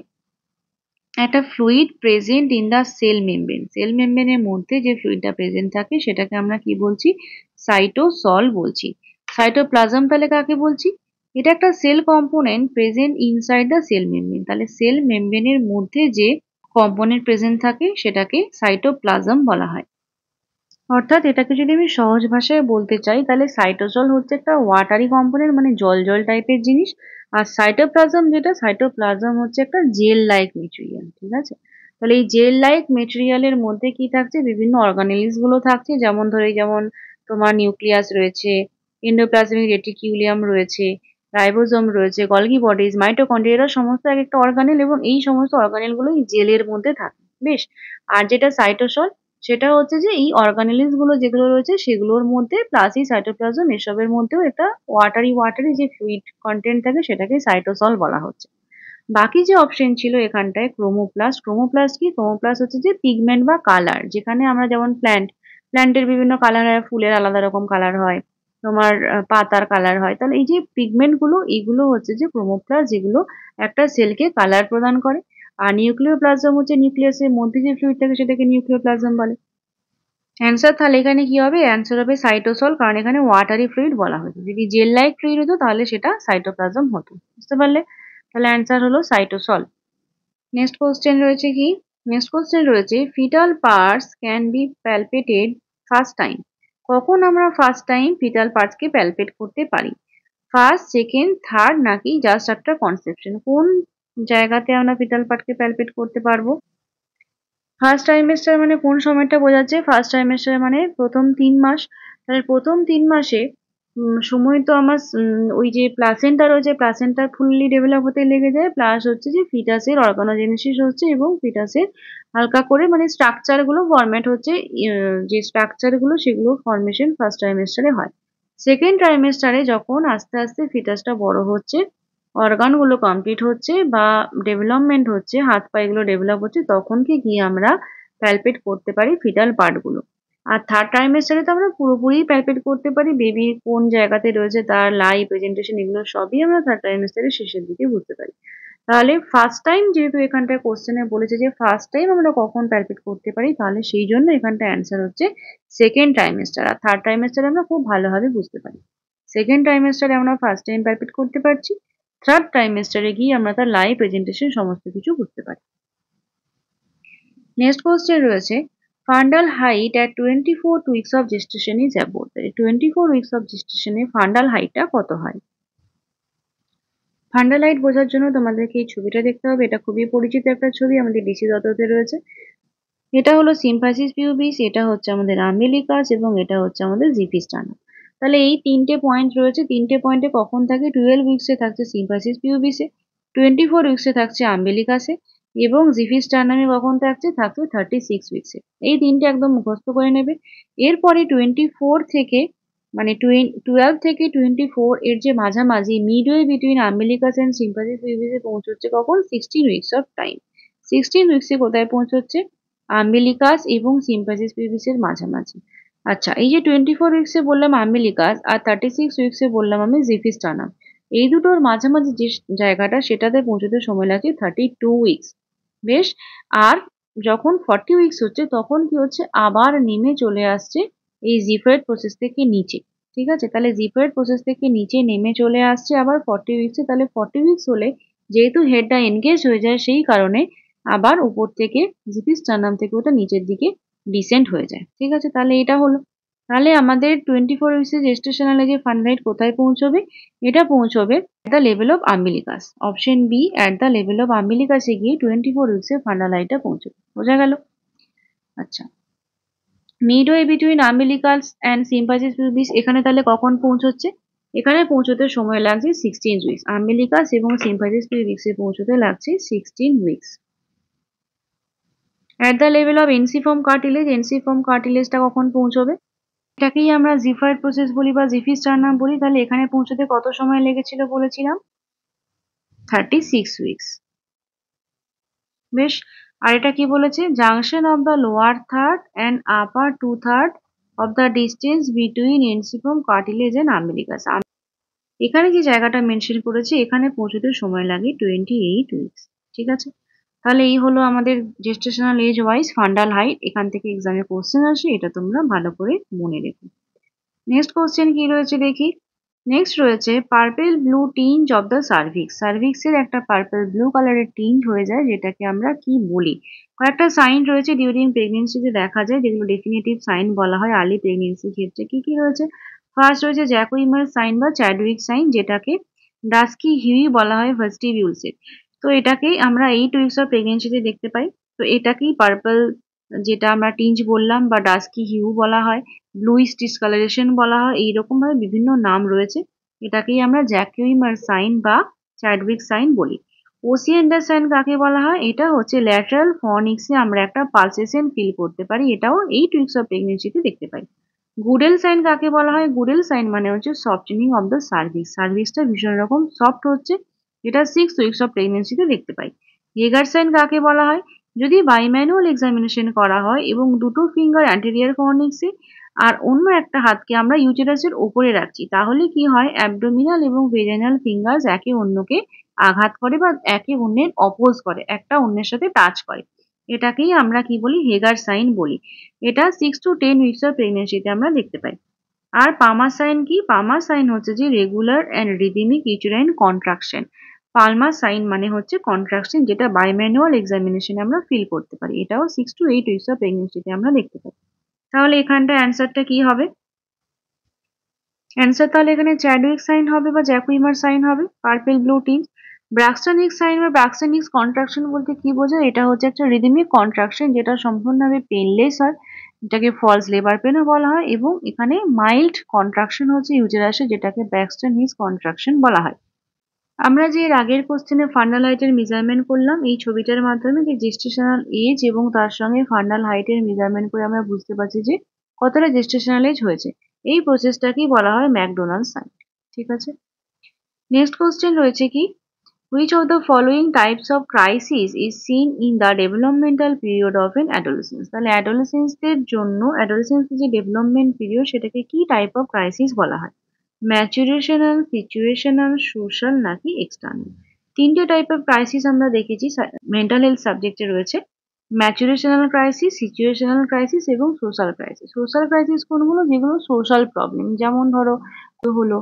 একটা fluid present in the cell membrane, cell মেমব্রেনের মধ্যে যে ফ্লুইডটা প্রেজেন্ট থাকে সেটাকে আমরা কি বলছি? সাইটোসল বলছি। সাইটোপ্লাজম তাহলে কাকে বলছি? এটা একটা cell component present inside the cell membrane. তাহলে সেল মেমব্রেনের মধ্যে যে কম্পোনেন্ট প্রেজেন্ট থাকে সেটাকে সাইটোপ্লাজম বলা হয়। অর্থাৎ এটাকে যদি আমি সহজ ভাষায় বলতে চাই, তাহলে সাইটোসল হচ্ছে একটা ওয়াটারি কম্পোনেন্ট, মানে জল জল টাইপের জিনিস। আর সাইটোপ্লাজম যেটা, সাইটোপ্লাজম হচ্ছে একটা জেল লাইক মেটেরিয়াল। ঠিক আছে? তাহলে এই জেল লাইক মেটেরিয়ালের মধ্যে কি থাকছে? বিভিন্ন অর্গানেলিস গুলো থাকছে, যেমন তোমার নিউক্লিয়াস রয়েছে, এন্ডোপ্লাজমিক রেটিকিউলিয়াম রয়েছে, রাইবোজোম রয়েছে, গলগি বডিজ, মাইটোকন্ড্রিয়া, এরা সমস্ত এক একটা অর্গানেল এবং এই সমস্ত অর্গানেল গুলো এই জেলের মধ্যে থাকে। বেশ। আর যেটা সাইটোসল, সেটা হচ্ছে যে এই অর্গানেলিস গুলো যেগুলো রয়েছে সেগুলোর মধ্যে প্লাস এই সাইটোপ্লাজম, এসবের মধ্যেও একটা ওয়াটারি যে ফ্লুইড কন্টেন্ট থাকে সেটাকে সাইটোসল বলা হচ্ছে। বাকি যে অপশন ছিল এখানটায় ক্রোমোপ্লাস্ট। ক্রোমোপ্লাস্ট কি? ক্রোমোপ্লাস্ট হচ্ছে যে পিগমেন্ট বা কালার, যেখানে আমরা যেমন প্ল্যান্টের বিভিন্ন কালার হয়, ফুলের আলাদা রকম কালার হয়, তোমার পাতার কালার হয়। তাহলে এই যে পিগমেন্ট গুলো, এগুলো হচ্ছে যে ক্রোমোপ্লাস্ট, যেগুলো একটা সেলকে কালার প্রদান করে। আর নিউক্লিওপ্লাজম হচ্ছে নিউক্লিয়াসের মধ্যে যে ফ্লুইড থাকে সেটাকে নিউক্লিওপ্লাজম বলে। অ্যান্সার তাহলে এখানে কি হবে? অ্যান্সার হবে সাইটোসল, কারণ এখানে ওয়াটারি ফ্লুইড বলা হয়েছে। যদি জেল লাইক ফ্লুইড হতো তাহলে সেটা সাইটোপ্লাজম হতো। বুঝতে পারলে? তাহলে অ্যান্সার হলো সাইটোসল। নেক্সট কোশ্চেন রয়েছে কি? নেক্সট কোশ্চেন রয়েছে, fetal parts can be palpated first time. কখন আমরা ফার্স্ট টাইম ফিটাল পার্টসকে প্যালপেট করতে পারি? ফার্স্ট, সেকেন্ড, থার্ড নাকি জাস্ট আফটার কনসেপশন? কোন জায়গাতে আমরা ফিটাল পার্টকে প্যালপেট করতে পারবো। ফার্স্ট ট্রাইমেস্টার মানে কোন সময়টা বোঝাচ্ছে? ফার্স্ট ট্রাইমেস্টার মানে প্রথম 3 মাস। তাহলে প্রথম 3 মাসে সময় তো আমার ওই যে প্লাসেন্টা রয়েছে, প্লাসেন্টা ফুললি ডেভেলপ হতে লেগে যায়, প্লাস হচ্ছে যে ফিটাসের অর্গানোজেনেসিস হচ্ছে এবং ফিটাসের হালকা করে মানে স্ট্রাকচার গুলো ফরম্যাট হচ্ছে, যে স্ট্রাকচার গুলো সেগুলো ফরমেশন ফার্স্ট ট্রাইমেস্টারে হয়। সেকেন্ড ট্রাইমেস্টারে যখন আস্তে আস্তে ফিটাসটা বড় হচ্ছে, অর্গান গুলো কমপ্লিট হচ্ছে বা ডেভেলপমেন্ট হচ্ছে, হাত পায়েগুলো ডেভেলপ হচ্ছে, তখন কি গিয়ে আমরা প্যালপেট করতে পারি ফিটাল পার্ট গুলো। আর থার্ড ট্রাইমেস্টারে তো আমরা পুরোপুরি প্যালপেট করতে পারি, বেবি কোন জায়গাতে রয়েছে তার লাই প্রেজেন্টেশন এগুলো সবই আমরা থার্ড ট্রাইমেস্টারের শেষের দিকে বুঝতে পারি। তাহলে ফার্স্ট টাইম যেহেতু এখানটায় কোশ্চেনে বলেছে যে ফার্স্ট টাইম আমরা কখন প্যালপেট করতে পারি, তাহলে সেই জন্য এখানটা অ্যান্সার হচ্ছে সেকেন্ড ট্রাইমেস্টার। আর থার্ড ট্রাইমেস্টারে আমরা খুব ভালোভাবে বুঝতে পারি। সেকেন্ড ট্রাইমেস্টারে আমরা ফার্স্ট টাইম প্যালপেট করতে পারছি, থার্ড ট্রাইমেস্টারে গিয়ে আমরা তার লাইভ প্রেজেন্টেশন সমস্ত কিছু বুঝতে পারি। নেক্সট কোশ্চেন রয়েছে, fundal height at 24 weeks of gestation is above. 24 weeks of জেস্টেশনে ফান্ডাল হাইটটা কত হয়? ফান্ডাল হাইট বোঝার জন্য তোমাদেরকে এই ছবিটা দেখতে হবে। এটা খুবই পরিচিত একটা ছবি, আমাদের ডিসি দত্ততে রয়েছে। এটা হলো সিম্পাসিস পিউবিস, এটা হচ্ছে আমাদের আম্বিলিকাস এবং এটা হচ্ছে আমাদের জিফিস টার্নাম। তাহলে এই তিনটে পয়েন্ট রয়েছে, তিনটে পয়েন্টে কখন থাকে? 12 উইকসে থাকছে সিম্পাসিস পিউবিসে, 24 উইকসে থাকছে আম্বিলিকাসে এবং জিফিস টার্নামে কখন থাকছে? থাকছে 36 উইকসে। এই তিনটে একদম মুখস্থ করে নেবে। এরপরে 24 থেকে মানে 12 থেকে 24 এর যে মাঝামাঝি মিডওয়ে বিটুইন আম্বিলিকাস এন্ড সিম্পাসিস পিউবিসে পৌঁছচ্ছে কখন? 16 উইকস অফ টাইম। 16 উইকসে কোথায় পৌঁছচ্ছে? আম্বিলিকাস এবং সিম্পাসিস পিউবিসের মাঝামাঝি। আচ্ছা, এই যে 24 উইকসে বললাম আম্বিলিকাস আর 36 উইকসে বললাম আমি জিফিস টার্নাম, এই দুটোর মাঝামাঝি যে জায়গাটা সেটাতে পৌঁছতে সময় লাগছে 32 উইকস। বেশ। আর যখন 40 উইকস হচ্ছে তখন কি হচ্ছে? আবার নেমে চলে আসছে এই জিফয়েড প্রসেস থেকে নিচে। ঠিক আছে, তাহলে জিফয়েড প্রসেস থেকে নিচে নেমে চলে আসছে আবার 40 উইকসে। তাহলে 40 উইকস হলে যেহেতু হেডটা এনগেজ হয়ে যায়, সেই কারণে আবার উপর থেকে জিফিস টার্নাম থেকে ওটা নিচের দিকে ডিসেন্ট হয়ে যায়। ঠিক আছে, তাহলে এটা হলো। তাহলে আমাদের 24 উইকসে জেস্টেশনাল এজে ফান্ডাল কোথায় পৌঁছবে? এটা পৌঁছবে at the level of umbilicus. Option B, at the level of umbilicus এ গিয়ে 24 উইকসে ফান্ডাল হাইটটা পৌঁছবে। বোঝা গেল? আচ্ছা, midway between umbilicus and symphysis pubis এখানে তাহলে কখন পৌঁছচ্ছে? এখানে পৌঁছতে সময় লাগছে 16 উইকস। umbilicus এবং symphysis pubis এ পৌঁছতে লাগছে 16 weeks. at the level of ensiform cartilage, ensiform cartilage টা কখন পৌঁছবে? এটাকেই আমরা জিফয়েড প্রসেস বলি বা জিফিস টার্নাম বলি। তাহলে এখানে পৌঁছতে কত সময় লেগেছিল বলেছিলাম? 36 উইকস। বেশ। আর এটা কি বলেছে? Junction of the lower third and upper 2/3 of the distance between ensiform cartilage and umbilicus. এখানে যে জায়গাটা মেনশন করেছে এখানে পৌঁছতে সময় লাগে 28 উইকস। ঠিক আছে, তাহলে এই হলো আমাদের gestational age wise fundal height. এখান থেকে এক্সামে কোশ্চেন আসে, এটা তোমরা ভালো করে মনে রেখো। নেক্সট কোশ্চেন কি রয়েছে দেখি। নেক্সট রয়েছে purple blue tinge of the cervix. সার্ভিক্সের একটা পার্পেল ব্লু কালারের টিঞ্জ হয়ে যায়, যেটাকে আমরা কি বলি? কয়েকটা সাইন রয়েছে ডিউরিং প্রেগনেন্সিতে দেখা যায়, যেগুলো ডেফিনেটিভ সাইন বলা হয় আর্লি প্রেগনেন্সির ক্ষেত্রে। কি কি রয়েছে? ফার্স্ট রয়েছে জ্যাকোইমার সাইন বা চ্যাডউইক সাইন, যেটাকে ডাস্কি হিউই বলা হয় ভেস্টিবিউলসের। তো এটাকেই আমরা 8 উইকস অফ প্রেগনেন্সিতে দেখতে পাই। তো এটাকেই পার্পল, যেটা আমরা টিঞ্জ বললাম বা ডাস্কি হিউ বলা হয়, ব্লুইশ ডিসকালারেশন বলা হয়, এইরকম ভাবে বিভিন্ন নাম রয়েছে। এটাকেই আমরা জ্যাকুইমার সাইন বা চ্যাডউইক সাইন বলি। ওসিয়েন্ডার সাইন কাকে বলা হয়? এটা হচ্ছে ল্যাটারাল ফর্নিক্সে আমরা একটা পালসেশন ফিল করতে পারি, এটাও 8 উইকস অফ প্রেগনেন্সিতে দেখতে পাই। গুডেল সাইন কাকে বলা হয়? গুডেল সাইন মানে হচ্ছে সফটেনিং অফ দ্য সার্ভিক্স, সার্ভিক্সটা ভীষণ রকম সফট হচ্ছে, এটা 6 উইকস অফ প্রেগনেন্সিতে দেখতে পাই। হেগার সাইন কাকে বলা হয়? যদি বাইম্যানুয়াল এক্সামিনেশন করা হয় এবং দুটো ফিঙ্গার অ্যান্টেরিয়ার ফর্নিক্সে আর অন্য একটা হাতকে আমরা ইউটেরাসের ওপরে রাখছি, তাহলে কি হয়? অ্যাবডোমিনাল এবং ভেজাইনাল ফিঙ্গার্স একে অন্যকে আঘাত করে বা একে অন্যের অপোজ করে, একটা অন্যের সাথে টাচ করে। এটাকেই আমরা কি বলি? হেগার সাইন বলি। এটা 6 to 10 উইকস অফ প্রেগনেন্সিতে আমরা দেখতে পাই। আর পামার সাইন কি? পামার সাইন হচ্ছে যে regular and rhythmic uterine contraction. Palmer sign মানে হচ্ছে কন্ট্রাকশন, যেটা বাইম্যানুয়াল এক্সামিনেশনে আমরা ফিল করতে পারি। এটাও 6 to 8 উইকস অফ প্রেগনেন্সিতে আমরা দেখতে পাই। তাহলে এখানটা অ্যান্সারটা কি হবে? অ্যান্সার তাহলে এখানে চ্যাডউইক সাইন হবে বা জ্যাকুইমার সাইন হবে, purple blue টিঞ্জ। Braxton Higgs sign বা ব্র্যাক্সটন হিক্স কন্ট্রাকশন বলতে কি বোঝায়? এটা হচ্ছে একটা রিদমিক কন্ট্রাকশন যেটা সম্পূর্ণভাবে পেনলেস হয়, এটাকে ফলস লেবার পেনও বলা হয়, এবং এখানে মাইল্ড কন্ট্রাকশন হচ্ছে ইউটেরাসে, যেটাকে ব্র্যাক্সটন হিক্স কন্ট্রাকশন বলা হয়। আমরা যে এর আগের কোশ্চেনে ফান্ডাল হাইটের মেজারমেন্ট করলাম এই ছবিটার মাধ্যমে, যে জেস্টেশনাল এজ এবং তার সঙ্গে ফান্ডাল হাইটের মেজারমেন্ট করে আমরা বুঝতে পারছি যে কতটা জেস্টেশনাল এজ হয়েছে। এই প্রসেসটাকেই বলা হয় ম্যাকডোনাল্ড সাইন। ঠিক আছে, নেক্সট কোশ্চেন রয়েছে কি, which of the following types of crisis is seen in the developmental period of an adolescence? তাহলে অ্যাডোলেসেন্সদের জন্য অ্যাডোলেসেন্সের যে ডেভেলপমেন্ট পিরিয়ড সেটাকে কি টাইপ অফ ক্রাইসিস বলা হয়? ম্যাচুরেশনাল, সিচুয়েশনাল, সোশ্যাল নাকি এক্সটার্নাল? তিনটে টাইপ অফ ক্রাইসিস আমরা দেখেছি মেন্টাল হেলথ সাবজেক্টে রয়েছে, ম্যাচুরেশনাল ক্রাইসিস, সিচুয়েশনাল ক্রাইসিস এবং সোশ্যাল ক্রাইসিস। সোশ্যাল ক্রাইসিস কোনগুলো? যেগুলো সোশ্যাল প্রবলেম, যেমন ধরো হলো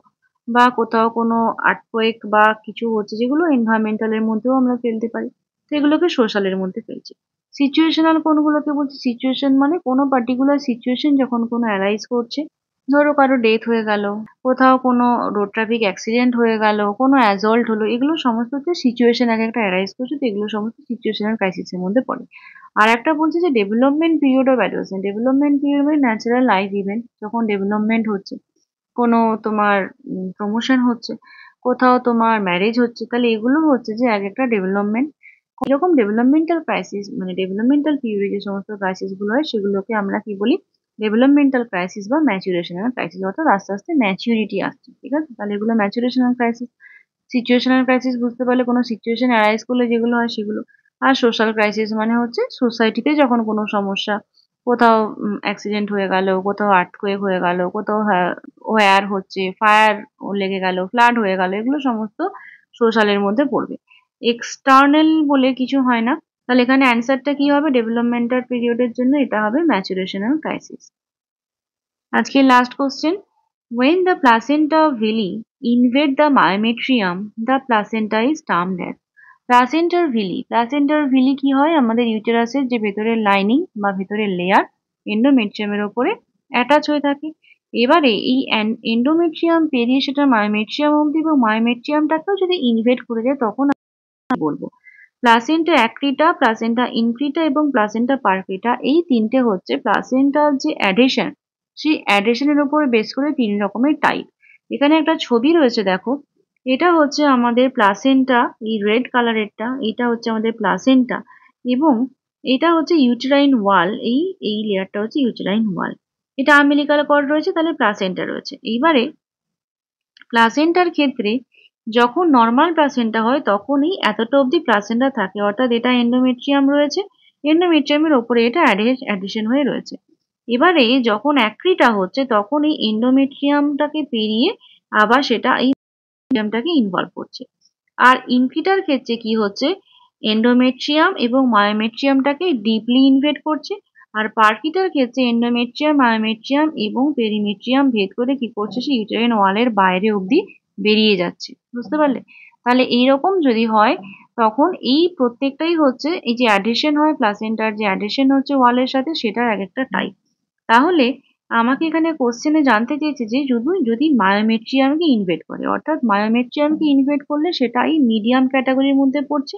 বা কোথাও কোনো আর্থকোয়েক বা কিছু হচ্ছে, যেগুলো এনভায়রনমেন্টাল এর মধ্যেও আমরা ফেলতে পারি, তো এগুলোকে সোশ্যালের মধ্যে ফেলছি। সিচুয়েশনাল কোনগুলোকে বলছি? সিচুয়েশন মানে কোনো পার্টিকুলার সিচুয়েশন যখন কোনো অ্যারাইজ করছে, ধরো কারো ডেথ হয়ে গেল, কোথাও কোনো রোড ট্রাফিক অ্যাক্সিডেন্ট হয়ে গেল, কোনো অ্যাজল্ট হলো, এগুলো সমস্ত হচ্ছে সিচুয়েশন এক একটা অ্যারাইজ করছে, তো এগুলো সমস্ত সিচুয়েশনাল ক্রাইসিসের মধ্যে পড়ে। আর একটা বলছে যে development period of adolescence. Development period মানে ন্যাচারাল লাইফ ইভেন্ট, যখন ডেভেলপমেন্ট হচ্ছে, কোনো তোমার প্রমোশন হচ্ছে, কোথাও তোমার ম্যারেজ হচ্ছে, তাহলে এগুলো হচ্ছে যে এক একটা ডেভেলপমেন্ট। এরকম ডেভেলপমেন্টাল ক্রাইসিস মানে ডেভেলপমেন্টাল পিরিয়ডে যে সমস্ত ক্রাইসিস গুলো হয় সেগুলোকে আমরা কি বলি? ডেভেলপমেন্টাল ক্রাইসিস বা ম্যাচুরেশনাল ক্রাইসিস, অর্থাৎ আস্তে আস্তে ম্যাচুরিটি আসছে। ঠিক আছে, তাহলে এগুলো ম্যাচুরেশনাল ক্রাইসিস। সিচুয়েশনাল ক্রাইসিস বুঝতে পারলে কোনো সিচুয়েশন অ্যারাইজ করলে যেগুলো হয় সেগুলো। আর সোশ্যাল ক্রাইসিস মানে হচ্ছে সোসাইটিতে যখন কোনো সমস্যা, কোথাও অ্যাক্সিডেন্ট হয়ে গেল, কোথাও আর্থকোয়েক হয়ে গেল, কোথাও ওয়্যার হচ্ছে, ফায়ার লেগে গেল, ফ্লাড হয়ে গেল, এগুলো সমস্ত সোশ্যালের মধ্যে পড়বে। এক্সটার্নাল বলে কিছু হয় না, তাহলে এখানে অ্যান্সারটা কি হবে? ডেভেলপমেন্টাল পিরিয়ডের জন্য এটা হবে ম্যাচুরেশনাল ক্রাইসিস। আজকের last question, when the placenta villi invade the myometrium the placenta is termed as? প্লাসেন্টার ভিলি, প্লাসেন্টার ভিলি কি হয়? আমাদের ইউটেরাসের যে ভেতরের লাইনিং বা ভেতরের লেয়ার এন্ডোমেট্রিয়ামের ওপরে অ্যাটাচ হয়ে থাকে। এবারে এই এন্ডোমেট্রিয়াম পেরিয়ে সেটা মায়োমেট্রিয়াম অবধি, এবং মায়োমেট্রিয়ামটাকেও যদি ইনভেড করে যায় তখন আমি বলবো প্লাসেন্টা অ্যাক্রিটা, প্লাসেন্টা ইনক্রিটা এবং প্লাসেন্টা পারফিটা, এই তিনটে হচ্ছে প্লাসেন্টার যে অ্যাডেশন, সেই অ্যাডেশনের উপরে বেস করে তিন রকমের টাইপ। এখানে একটা ছবি রয়েছে দেখো, এটা হচ্ছে আমাদের প্লাসেন্টা, এই রেড কালারেরটা, এটা হচ্ছে আমাদের প্লাসেন্টা, এবং এটা হচ্ছে ইউটেরাইন ওয়াল, এই এই লেয়ারটা হচ্ছে ইউটেরাইন ওয়াল। এটা আম্বিলিকাল কর্ড রয়েছে, তাহলে প্লাসেন্টা রয়েছে। এইবারে প্লাসেন্টার ক্ষেত্রে যখন নর্মাল প্লাসেন্টা হয় তখনই এতটা অবধি প্লাসেন্টা থাকে, অর্থাৎ এটা এন্ডোমেট্রিয়াম রয়েছে, এন্ডোমেট্রিয়ামের ওপরে এটা অ্যাডিশন হয়ে রয়েছে। এবারে যখন অ্যাক্রিটা হচ্ছে তখন এই এন্ডোমেট্রিয়ামটাকে পেরিয়ে আবার সেটা এই মিডিয়ামটাকে ইনভলভ করছে। আর ইনক্রিটার ক্ষেত্রে কি হচ্ছে? এন্ডোমেট্রিয়াম এবং মায়োমেট্রিয়ামটাকে ডিপলি ইনভেড করছে। আর পারকিটার ক্ষেত্রে এন্ডোমেট্রিয়াম, মায়োমেট্রিয়াম এবং পেরিমেট্রিয়াম ভেদ করে কি করছে? সে ইউটেরাইন ওয়ালের বাইরে অবধি বেরিয়ে যাচ্ছে। বুঝতে পারলে? তাহলে এইরকম যদি হয় তখন এই প্রত্যেকটাই হচ্ছে এই যে অ্যাডিশন হয়, প্লাসেন্টার যে অ্যাডিশন হচ্ছে ওয়ালের সাথে, সেটার এক একটা টাইপ। তাহলে আমাকে এখানে কোশ্চেনে জানতে চেয়েছে যে যদি মায়োমেট্রিয়ামকে ইনভেড করে, অর্থাৎ মায়োমেট্রিয়ামকে ইনভেড করলে সেটাই মিডিয়াম ক্যাটাগরির মধ্যে পড়ছে।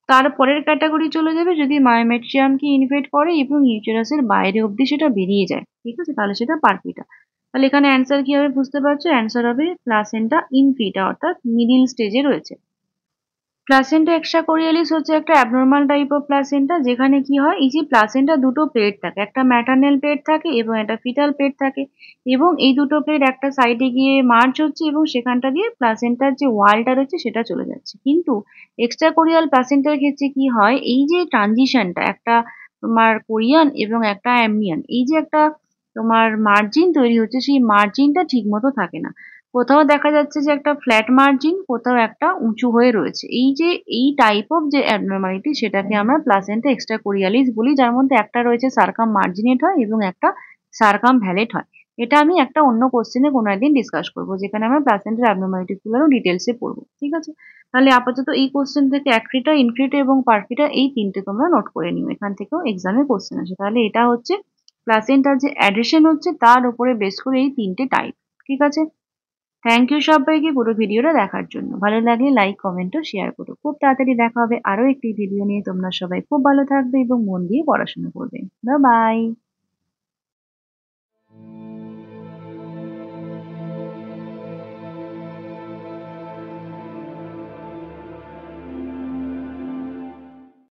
তারপরের ক্যাটাগরি চলে যাবে যদি মায়োমেট্রিয়ামকে ইনভেড করে এবং ইউটেরাসের বাইরে অবধি সেটা বেরিয়ে যায়। ঠিক আছে, তাহলে সেটা পারফিটা। তাহলে এখানে অ্যান্সার কি হবে বুঝতে পারছো? অ্যান্সার হবে প্লাসেন্টা ইনফিটা, অর্থাৎ মিডিল স্টেজে রয়েছে। প্লাসেন্টা এক্সট্রাকোরিয়ালিস হচ্ছে একটা অ্যাবনর্মাল টাইপ অফ প্লাসেন্টা, যেখানে কি হয়, এই যে প্লাসেন্টা দুটো প্লেট থাকে, একটা ম্যাটার্নাল প্লেট থাকে এবং একটা ফিটাল প্লেট থাকে, এবং এই দুটো প্লেট একটা সাইডে গিয়ে মার্চ হচ্ছে এবং সেখানটা দিয়ে প্লাসেন্টার যে ওয়ালটা রয়েছে সেটা চলে যাচ্ছে। কিন্তু এক্সট্রাকোরিয়াল প্লাসেন্টার ক্ষেত্রে কি হয়, এই যে ট্রানজিশনটা একটা তোমার কোরিয়ান এবং একটা অ্যামনিয়ান, এই যে একটা তোমার মার্জিন তৈরি হচ্ছে, সেই মার্জিনটা ঠিক মতো থাকে না। কোথাও দেখা যাচ্ছে যে একটা ফ্ল্যাট মার্জিন, কোথাও একটা উঁচু হয়ে রয়েছে। এই যে এই টাইপ অফ যে অ্যাবনর্মালিটি সেটাকে আমরা প্লাসেন্টা এক্সট্রাকোরিয়ালিস বলি, যার মধ্যে একটা রয়েছে সার্কাম মার্জিনেট হয় এবং একটা সার্কাম ভ্যালেট হয়। এটা আমি একটা অন্য কোশ্চেনে কোনো একদিন ডিসকাস করবো, যেখানে আমরা প্লাসেন্টার অ্যাবনর্মালিটিস গুলো ডিটেলসে পড়বো। ঠিক আছে, তাহলে আপাতত এই কোশ্চেন থেকে অ্যাক্রিটা, ইনক্রিটা এবং পারফিটা এই তিনটে তোমরা নোট করে নিও, এখান থেকেও এক্সামে কোশ্চেন আসে। তাহলে এটা হচ্ছে প্লাসেন্টার যে অ্যাডিশন হচ্ছে তার উপরে বেস করে এই তিনটে টাইপ। ঠিক আছে। থ্যাংক ইউ সবাইকে পুরো ভিডিওটা দেখার জন্য। ভালো লাগলে লাইক, কমেন্ট ও শেয়ার করো। খুব তাড়াতাড়ি দেখা হবে আরো একটি ভিডিও নিয়ে। তোমরা সবাই খুব ভালো থাকবে এবং মন দিয়ে পড়াশোনা করবে। Bye bye.